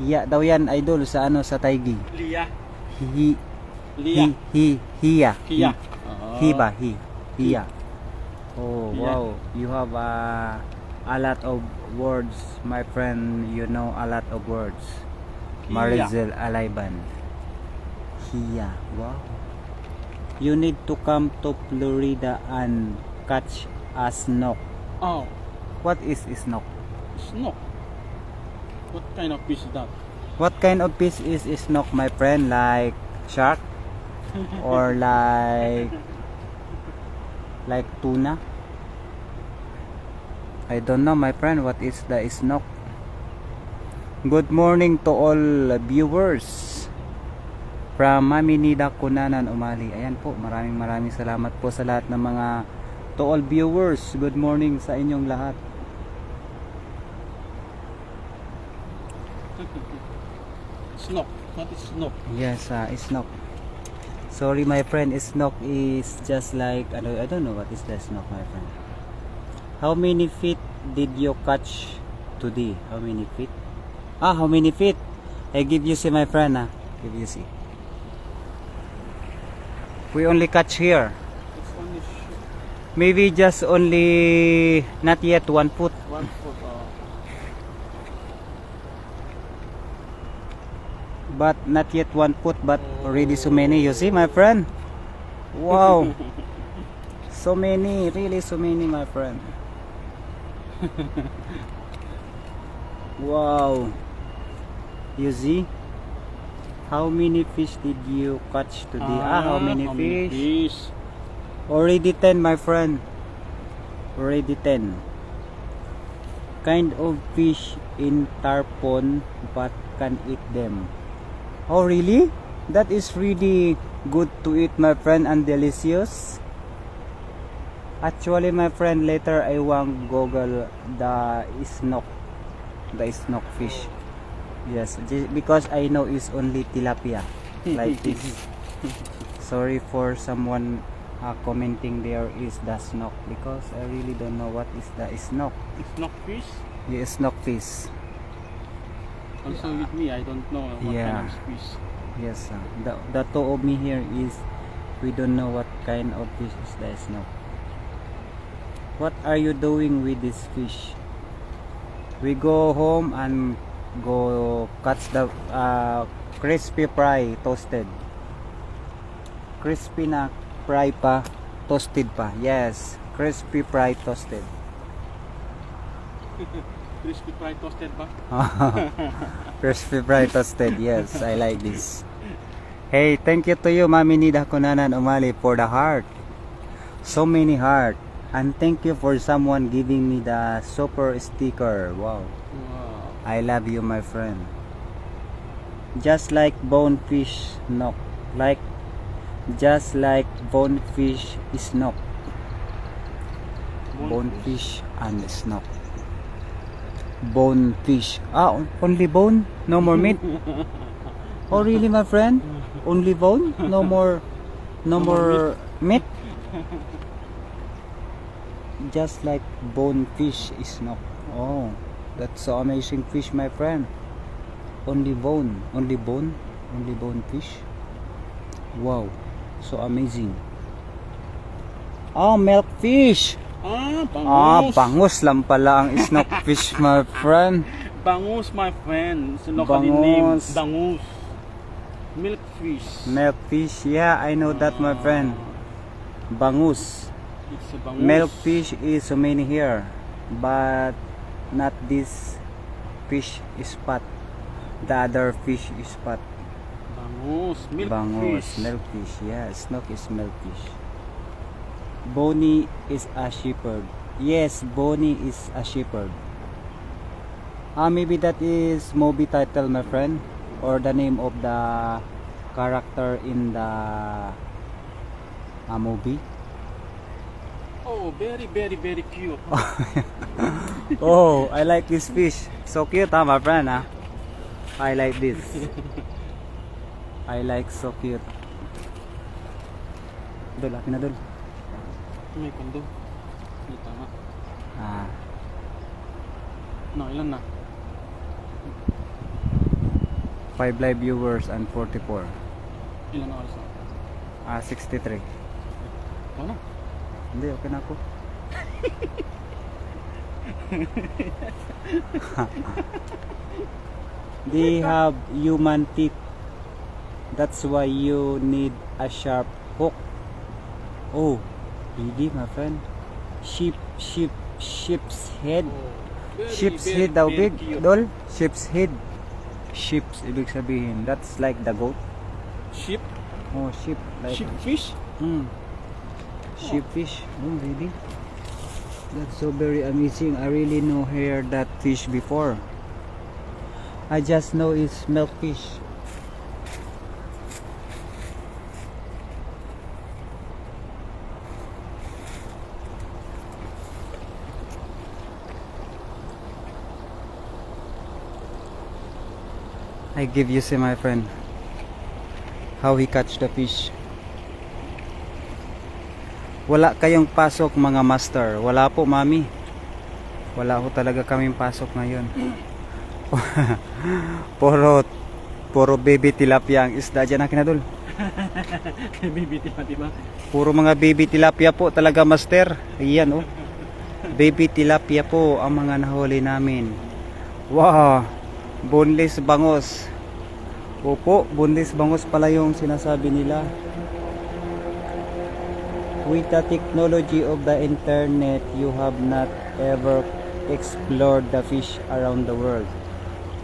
Hiya daw yan, idol, sa sa taigi. Lia. Hi, Lia. hiya. Kia. Hiya. Oh, Hiya. wow. You have a lot of words, my friend. You know a lot of words. Hiya. Marizel Alayban. Hiya. Wow. You need to come to Florida and catch a snook. Oh, What is snook? snook. What kind of fish is that? What kind of fish is snook, my friend? Like shark or like tuna? I don't know, my friend, what is the snook. Good morning to all viewers from Mami Nida Kunanan Umali. Ayan po, maraming salamat po sa lahat ng mga to all viewers. Good morning sa inyong lahat. Snook. What is snook? Yes, snook. Sorry, my friend, snook is just like I don't know what is the snook, my friend. How many feet did you catch today? How many feet? How many feet? I give you see, my friend. Give you see. We only catch here. It's only Maybe just only not yet 1 foot. 1 foot. But not yet 1 foot, but already so many. You see, my friend? Wow. So many, really so many, my friend. Wow. You see? How many fish did you catch today? How many fish? Already 10, my friend. Already 10. Kind of fish in tarpon, but can eat them. Oh, really? That is really good to eat, my friend, and delicious. Actually, my friend, later I want Google the snook fish. Yes, because I know it's only tilapia, like this. Sorry for someone commenting there is the snook, because I really don't know what is the snook. Snook fish? Yeah, snook fish. Also with me, I don't know what Yeah. kind of fish. Yes, the two of me here is we don't know what kind of fish is the snook. What are you doing with this fish? We go home and go catch the crispy fry toasted. Crispy na fry pa, toasted pa. Yes, crispy fry toasted. Crispy fried toasted ba? Crispy fry toasted. Yes, I like this. Hey, thank you to you, Mami Nida Kunanan Umali, for the heart. So many heart. And thank you for someone giving me the super sticker. Wow. Wow. I love you, my friend. Just like bonefish snook. Just like bonefish snook. Bonefish and snook. Bonefish. Only bone? No more meat? Oh, really, my friend? Only bone? No more meat? Just like bonefish snook. Oh, that's so amazing fish, my friend. Only bone fish. Wow, so amazing. Milk fish. Bangus. Bangus lang pala ang snook fish, my friend. Bangus, my friend. It's a locally named Bangus. Bangus. Milk fish. Milk fish, yeah, I know that, my friend. Bangus. It's a bangus. Milk fish is so many here, but not this fish spot. The other fish spot. Bangus. Milk Bangus, fish. milk fish, yeah, snook is milk fish. Bonnie is a shepherd. Yes, Bonnie is a shepherd. Maybe that is movie title, my friend, or the name of the character in the movie. Oh, very, very, very cute. Oh, I like this fish. So cute, huh, my friend, huh? I like this. I like so cute. Dol, akin na dol. May kondo. May tama. Ah, No, ilan na? 5 live viewers and 44. Ilan na oras na? 63. Ikaw na. Hindi, okay na ako. They have human teeth. That's why you need a sharp hook. Oh, really, my friend? Sheep's head. Sheep's head daw big, dol. Sheep's head. Sheep's ibig sabihin. That's like the goat. Sheep? Oh, sheep. Like, Sheep fish? Hmm. Sheepfish. Oh, really? That's so very amazing. I really know heard that fish before. I just know it's milkfish. I give you see my friend how he catch the fish. Wala kayong pasok mga master. Wala po mami. Wala ho talaga kaming pasok ngayon. Puro baby tilapia ang isda dyan akin na dul. Baby diba? Puro mga baby tilapia po talaga master. Ayan oh. Baby tilapia po ang mga nahuli namin. Wow. Boneless bangos. Opo, boneless bangos pala yung sinasabi nila. With the technology of the internet, you have not ever explored the fish around the world.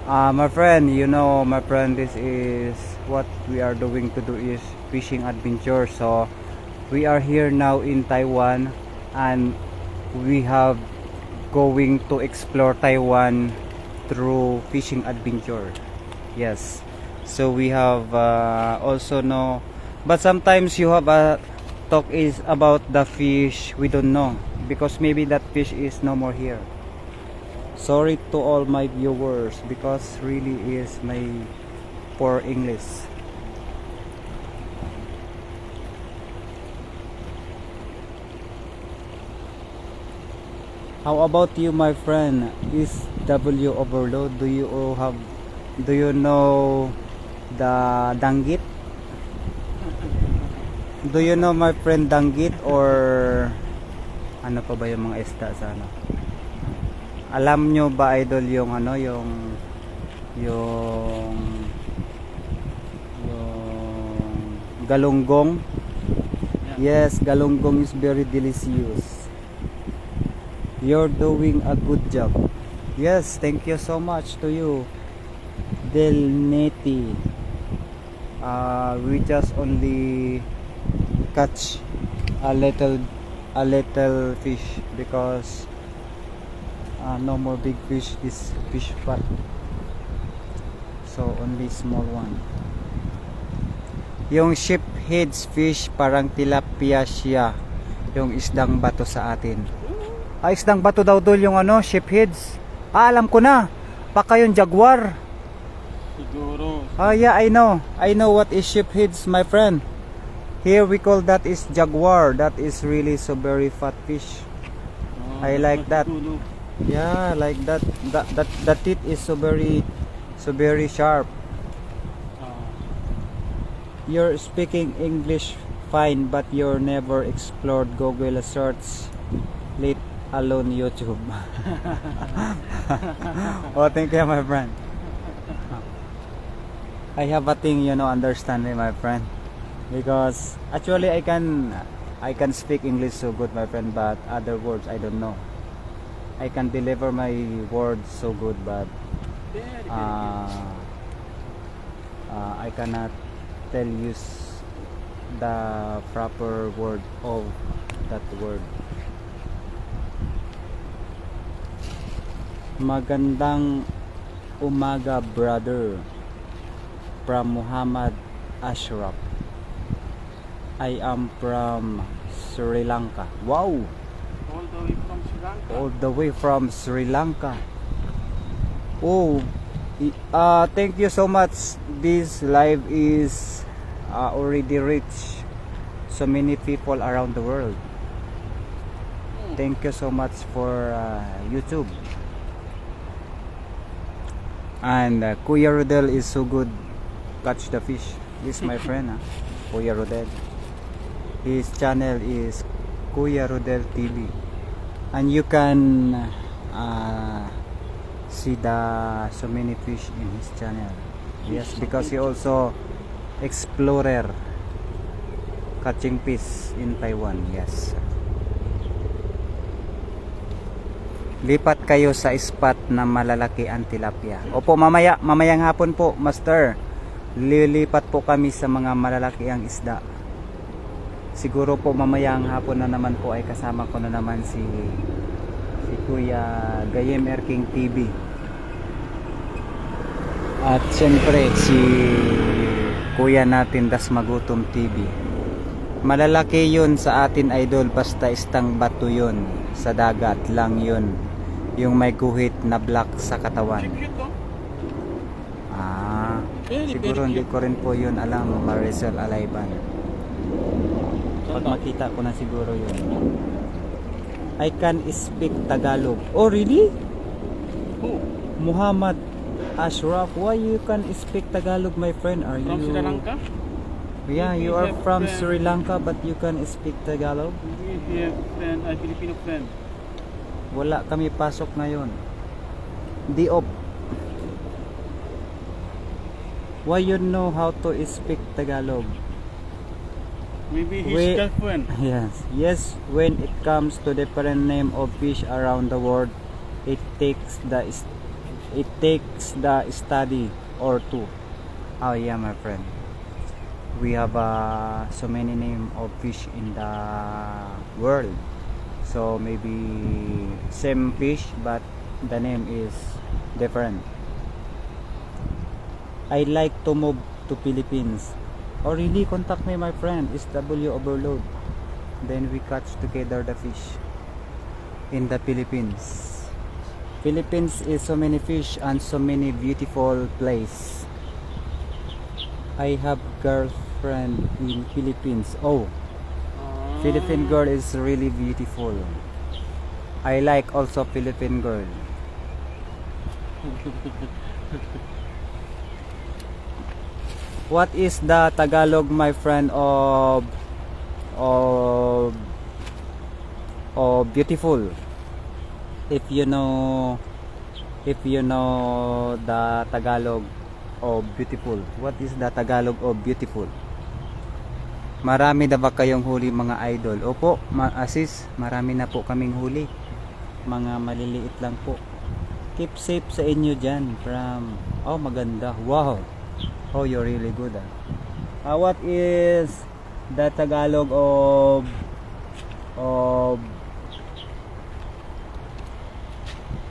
My friend, you know, my friend, this is what we are doing to do is fishing adventure. So we are here now in Taiwan, and we have going to explore Taiwan through fishing adventure. Yes, so we have also know, but sometimes you have a talk is about the fish we don't know because maybe that fish is no more here. Sorry to all my viewers because really is my poor English. How about you, my friend? Is W overload? Do you know the danggit? Do you know my friend danggit or ano pa ba yung mga isda sa ano? Alam nyo ba idol yung ano yung galunggong? Yes, galunggong is very delicious. You're doing a good job. Yes, thank you so much to you, Del Neti. We just only catch a little fish because no more big fish. This fish fat, so only small one. Yung sheepheads fish parang tilapia siya, yung isdang bato sa atin. Isdang bato daw dul yung ano, sheepheads. Alam ko na, baka yung jaguar. Siguro. Yeah, I know what is sheepheads, my friend. Here we call that is jaguar. That is really so very fat fish. I like that. Yeah, like that. The teeth is so very sharp. You're speaking English fine, but you're never explored Google search, let alone YouTube. Oh, thank you, my friend. I have a thing, understanding, my friend. Because actually I can speak English so good, my friend, but other words I don't know. I can deliver my words so good, but I cannot tell you the proper word of that word. Magandang umaga, brother, from Muhammad Ashraf. I am from Sri Lanka. Wow! All the way from Sri Lanka. All the way from Sri Lanka. Oh, thank you so much. This live is already reached so many people around the world. Thank you so much for YouTube. And Kuya Rodel is so good catch the fish. This is my friend, Kuya Rodel. His channel is Kuya Rodel TV, and you can see the so many fish in his channel. Yes, because he also explorer catching fish in Taiwan. Yes. Lipat kayo sa spot na malalaki ang tilapia. Opo, mamayang hapon po, Master. Lilipat po kami sa mga malalaki ang isda. Siguro po mamayang hapon na naman po ay kasama ko na naman si Kuya Gayem Erking TV. At siyempre si Kuya natin Das Magutom TV. Malalaki yun sa atin, idol, basta istang bato yun. Sa dagat lang yun. Yung may guhit na black sa katawan. Cute, oh. Siguro hindi ko rin po yun alam, Maricel Alayban. Pag makita ko na siguro yun. I can speak Tagalog. Oh, really? Oh, Muhammad Ashraf, why you can speak Tagalog, my friend? Are from you? Sri Lanka? Yeah, you are from Sri Lanka, but you can speak Tagalog. We have friend, a Filipino friend. Wala kami pasok ngayon. Diop. Why you know how to speak Tagalog? Maybe his girlfriend. Yes. When it comes to different name of fish around the world, it takes the study or two. Oh yeah, my friend. We have so many name of fish in the world. So maybe same fish, but the name is different. I like to move to Philippines. Or really, contact me, my friend. SW Overload. Then we catch together the fish in the Philippines. Philippines is so many fish and so many beautiful place. I have girlfriend in Philippines. Oh, Philippine girl is really beautiful. I like also Philippine girl. What is the Tagalog, my friend, of beautiful? If you know the Tagalog of beautiful. What is the Tagalog of beautiful? Marami na ba kayong huli, mga idol? Opo, Asis, marami na po kaming huli. Mga maliliit lang po. Keep safe sa inyo dyan from... Oh, maganda. Wow. Oh, you're really good. What is the Tagalog of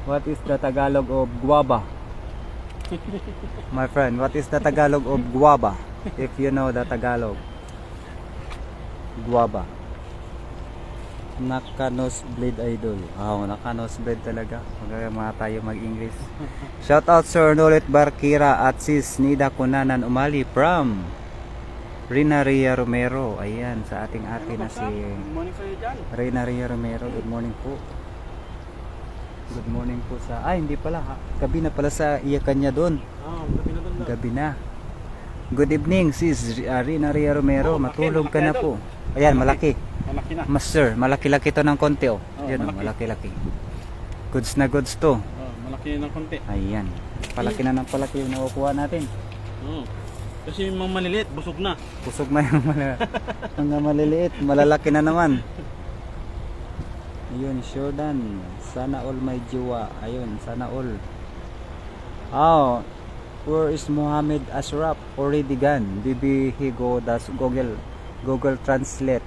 what is the Tagalog of guava? My friend, what is the Tagalog of guava? If you know the Tagalog. Guava. Naka-nose blade, idol. Oh, naka-nose blade talaga. Mga tayo mag-English. Shout out Sir Nolet Barkira at Sis Nida Kunanan Umali from Rina Ria Romero. Ayan, sa ating ate na si Rina Ria Romero. Good morning po. Good morning po sa... Ay, hindi pala. Gabi na pala sa iyakan niya doon. Gabi na doon. Gabi na. Good evening, Sis Rina Ria Romero. Matulog ka na po. Ayan, malaki. Malaki na. Master, malaki-laki to ng konti, oh. Yan, malaki. malaki-laki. Goods na goods to. Malaki na ng konti. Ayan. Palaki na ng palaki yung nakukuha natin. Kasi yung mga maliliit, busog na. Busog na yung mga maliliit. Malalaki na naman. Ayun, sure done. Sana all may jiwa. Ayun, sana all. Oh, where is Muhammad Ashraf? Already gone. Bibi Higo das Google Translate.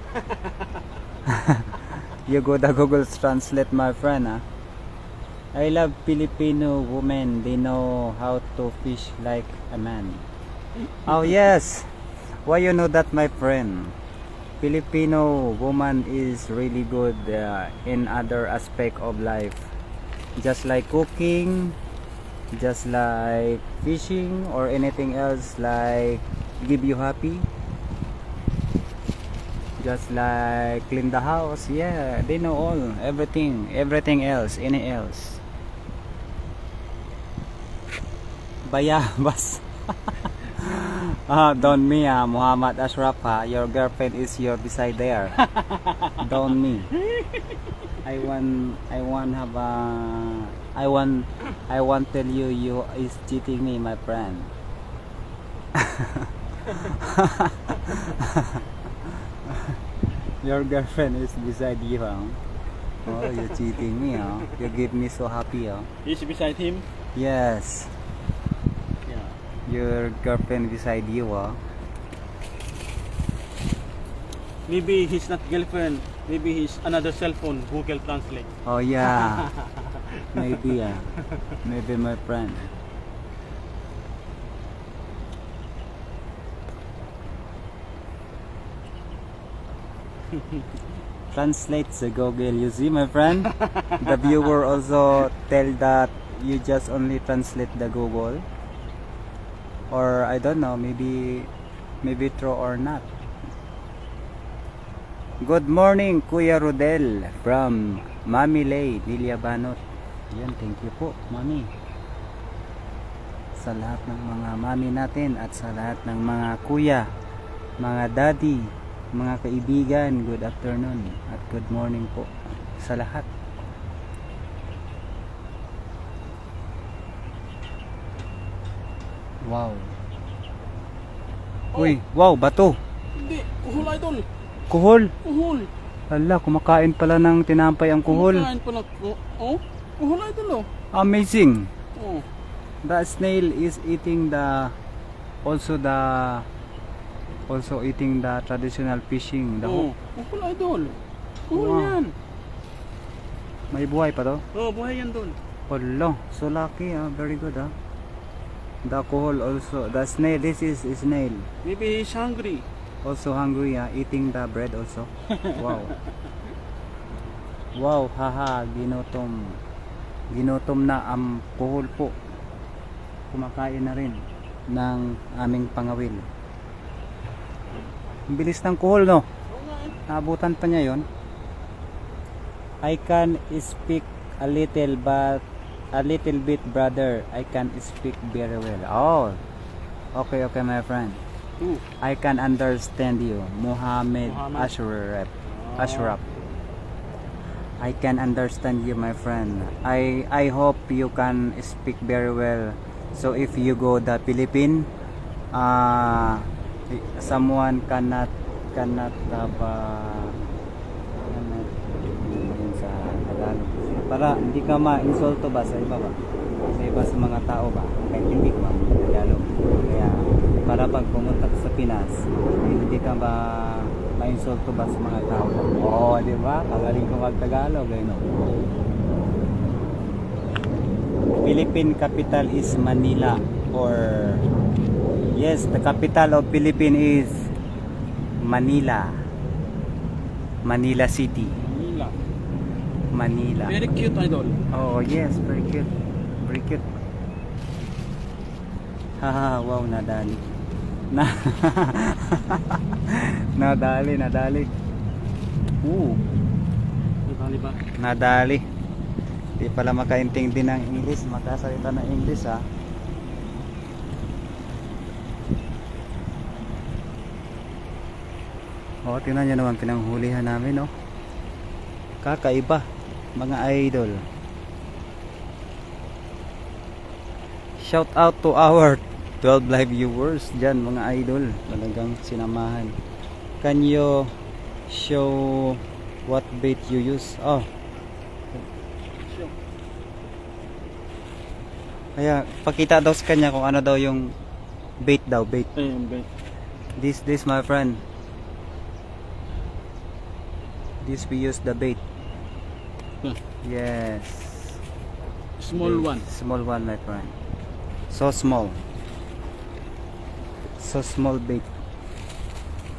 You go the Google Translate, my friend. I love Filipino women. They know how to fish like a man. Oh yes, Why you know that, my friend? Filipino woman is really good in other aspect of life. Just like cooking, just like fishing or anything else like give you happy. Just like clean the house. Yeah, they know all. Everything else, any else. Bayabas. Don't me, Muhammad Ashraf, your girlfriend is your beside there. Don't me. I want tell you is cheating me, my friend. Your girlfriend is beside you, huh? Oh, you're cheating me, huh? You give me so happy, huh? He's beside him. Yes. Yeah. Your girlfriend beside you, huh? Maybe he's not girlfriend. Maybe he's another cell phone. Google Translate. Oh yeah. Maybe, yeah. Maybe my friend. Translate the Google. You see, my friend? The viewer also tell that you just only translate the Google. Or I don't know, maybe true or not. Good morning, Kuya Rodel from Mami Lay, Niliabanot. Yan, thank you po, Mami. Sa lahat ng mga mami natin at sa lahat ng mga kuya, mga daddy, mga kaibigan, good afternoon at good morning po sa lahat. Wow. Uy, wow, bato. Hindi. Kuhol, idol. Kuhol. Kuhol. Hala, kumakain pala ng tinampay ang kuhol. Kumakain pala. Oh? Kuhol, idol, oh. Amazing. Oh. The snail is eating also eating the traditional fishing. The hook. Kuhol, idol. Kuhol Wow. yan. May buhay pa to? Oh, buhay yan, dol. Hala, so lucky, very good, ah. The kuhol also, the snail, this is snail. Maybe he's hungry. Also hungry, eating the bread also. Wow. Wow, haha, ginutom. Ginutom na ang kuhol po. Kumakain na rin ng aming pangawil. Ang bilis ng kuhol, no? Naabutan pa niya yon. I can speak a little bit, brother. I can speak very well. Oh, okay, my friend. I can understand you, Muhammad Ashraf. I can understand you, my friend. I hope you can speak very well. So if you go the Philippines, someone cannot have sa Tagalog. Para hindi ka ma-insulto ba sa iba ba? Sa iba sa mga tao ba? Kahit hindi ka Tagalog. Kaya para pag pumunta ka sa Pinas, hindi ka ba ma-insulto ba sa mga tao? Oo, di ba? Kagaling ko mag-Tagalog, no? Philippine capital is Manila, or yes, the capital of Philippines is Manila. Manila City. Manila. Very cute, idol. Oh, yes, very cute. Very cute. Haha, wow, nadali. Nadali. Nadali ba? Nadali. Di pala makaintindi ng English, makasalita ng English, ha. Oh, tingnan nyo naman pinanghulihan namin, no. Kakaiba, mga idol. Shout out to our 12 live viewers dyan, mga idol. Talagang sinamahan. Can you show what bait you use? Oh, kaya pakita daw sa kanya kung ano daw yung bait daw, bait. Ayun, bait. This my friend. This we use the bait. Yes. Small Bait. one. Small one, my friend. So small. So small bait.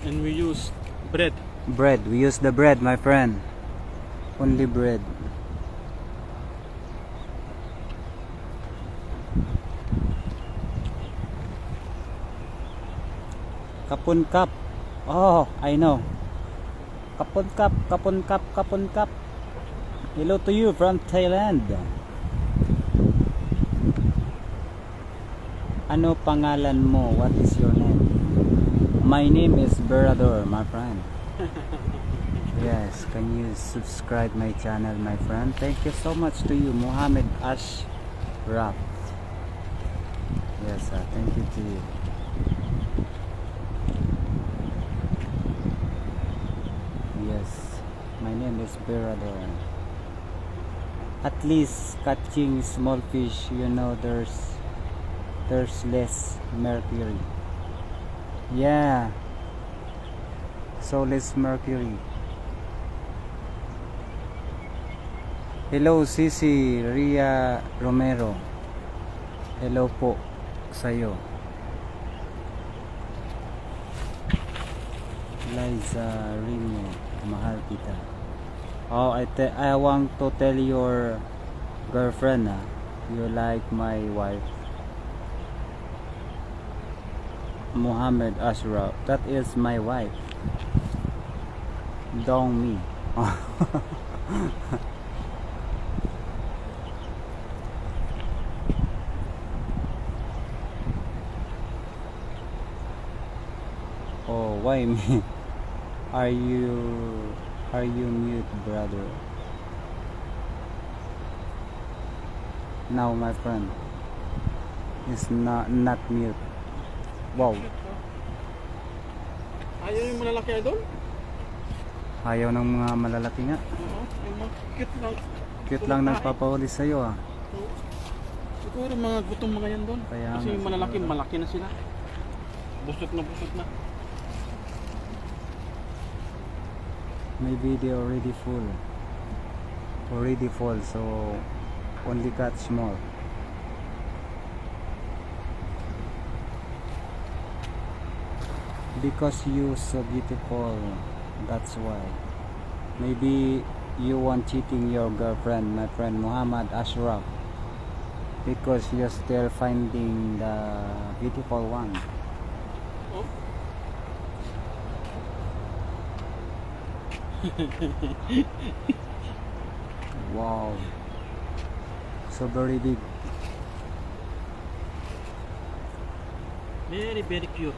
And we use bread. Bread. We use the bread, my friend. Only bread. Kapun Cup. Oh, I know. Kapun Cup, Kapun Cup, Kapun Cup. Hello to you from Thailand. Ano pangalan mo? What is your name? My name is Berador, my friend. Yes, can you subscribe my channel, my friend? Thank you so much to you, Muhammad Ashraf. Yes, thank you to you. Yes, my name is Berador. At least catching small fish, you know, there's less mercury. Yeah, so less mercury. Hello Sisi Ria Romero. Hello po sa'yo. Liza Rino, mahal kita. Oh, I want to tell your girlfriend you like my wife. Muhammad Ashraf, that is my wife. Don't me. Oh, why me? Are you mute, brother? Now, my friend, is not mute. Wow, Ayaw yung malalaki idol? ayaw ng mga malalaki nga. Oo, yung mga cute lang. Cute lang nagpapahuli sa'yo Oo. Siguro mga gutom mga yan doon. Kaya Kasi nga yung malalaki, siguro. malaki na sila. Busot na busot na. My video already full. So only catch more. Because you so beautiful, that's why. Maybe you want cheating your girlfriend, my friend Muhammad Ashraf, because you're still finding the beautiful one. Oh. Wow, so very big. Very, very cute.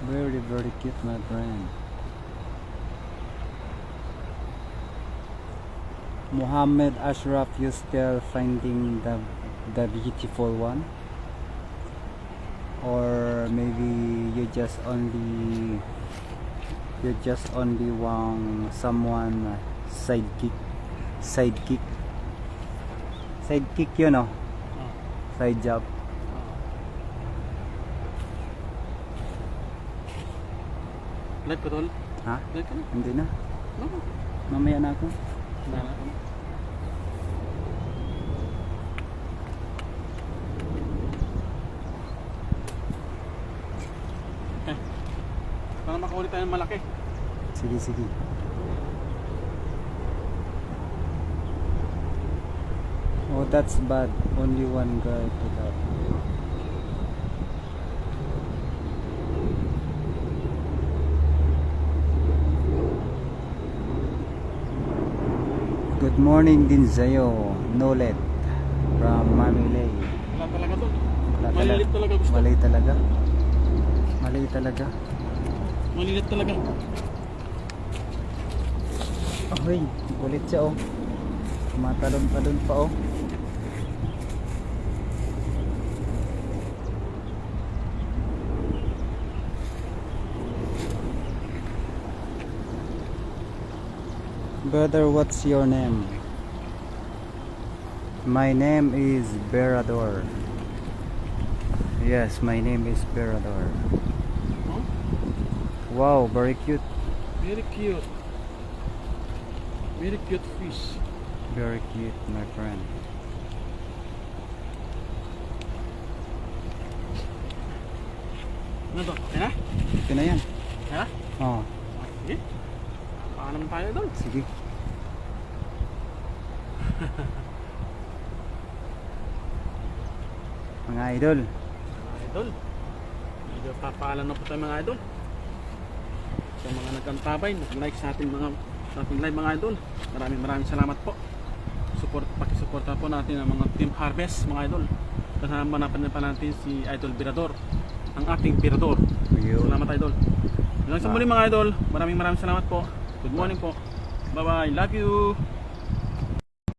Very, very cute, my friend. Muhammad Ashraf, you still finding the beautiful one? Or maybe you just only want someone sidekick, you know, Oh. side job. Live ko tol? Ha? Live ka na? Hindi na. No. Mamaya na ako. Wala ka na. Okay. Para makahuli tayo ng malaki. Sige, sige. Oh, that's bad. Only one guy to that. Good morning din sa'yo, Nolet, from Manilay. Wala talaga doon. Wala Malilit talaga gusto. Mali talaga. Mali talaga. Malilit talaga. Ahoy, ulit siya oh. Tumatalon-talon pa oh. Brother, what's your name? My name is Berador. Yes, my name is Berador. Oh? Wow, very cute. Very cute. Very cute fish. Very cute, my friend. Ano to? Okay na? Ito na yan. Ha? Oh, Sige. Paalam tayo doon. sige. Mga idol, Mga idol. Medyo papaalam na po tayo mga idol. Sa mga nagkantabay, nag-like sa ating live mga idol. Maraming salamat po. Pakisuporta po natin ang mga Team Harvest mga idol. Kasama na pa natin si Idol Birador. Ang ating Birador. Yun. Salamat idol. Hanggang sa muli mga idol. Maraming salamat po. Good morning po. Bye bye. Love you.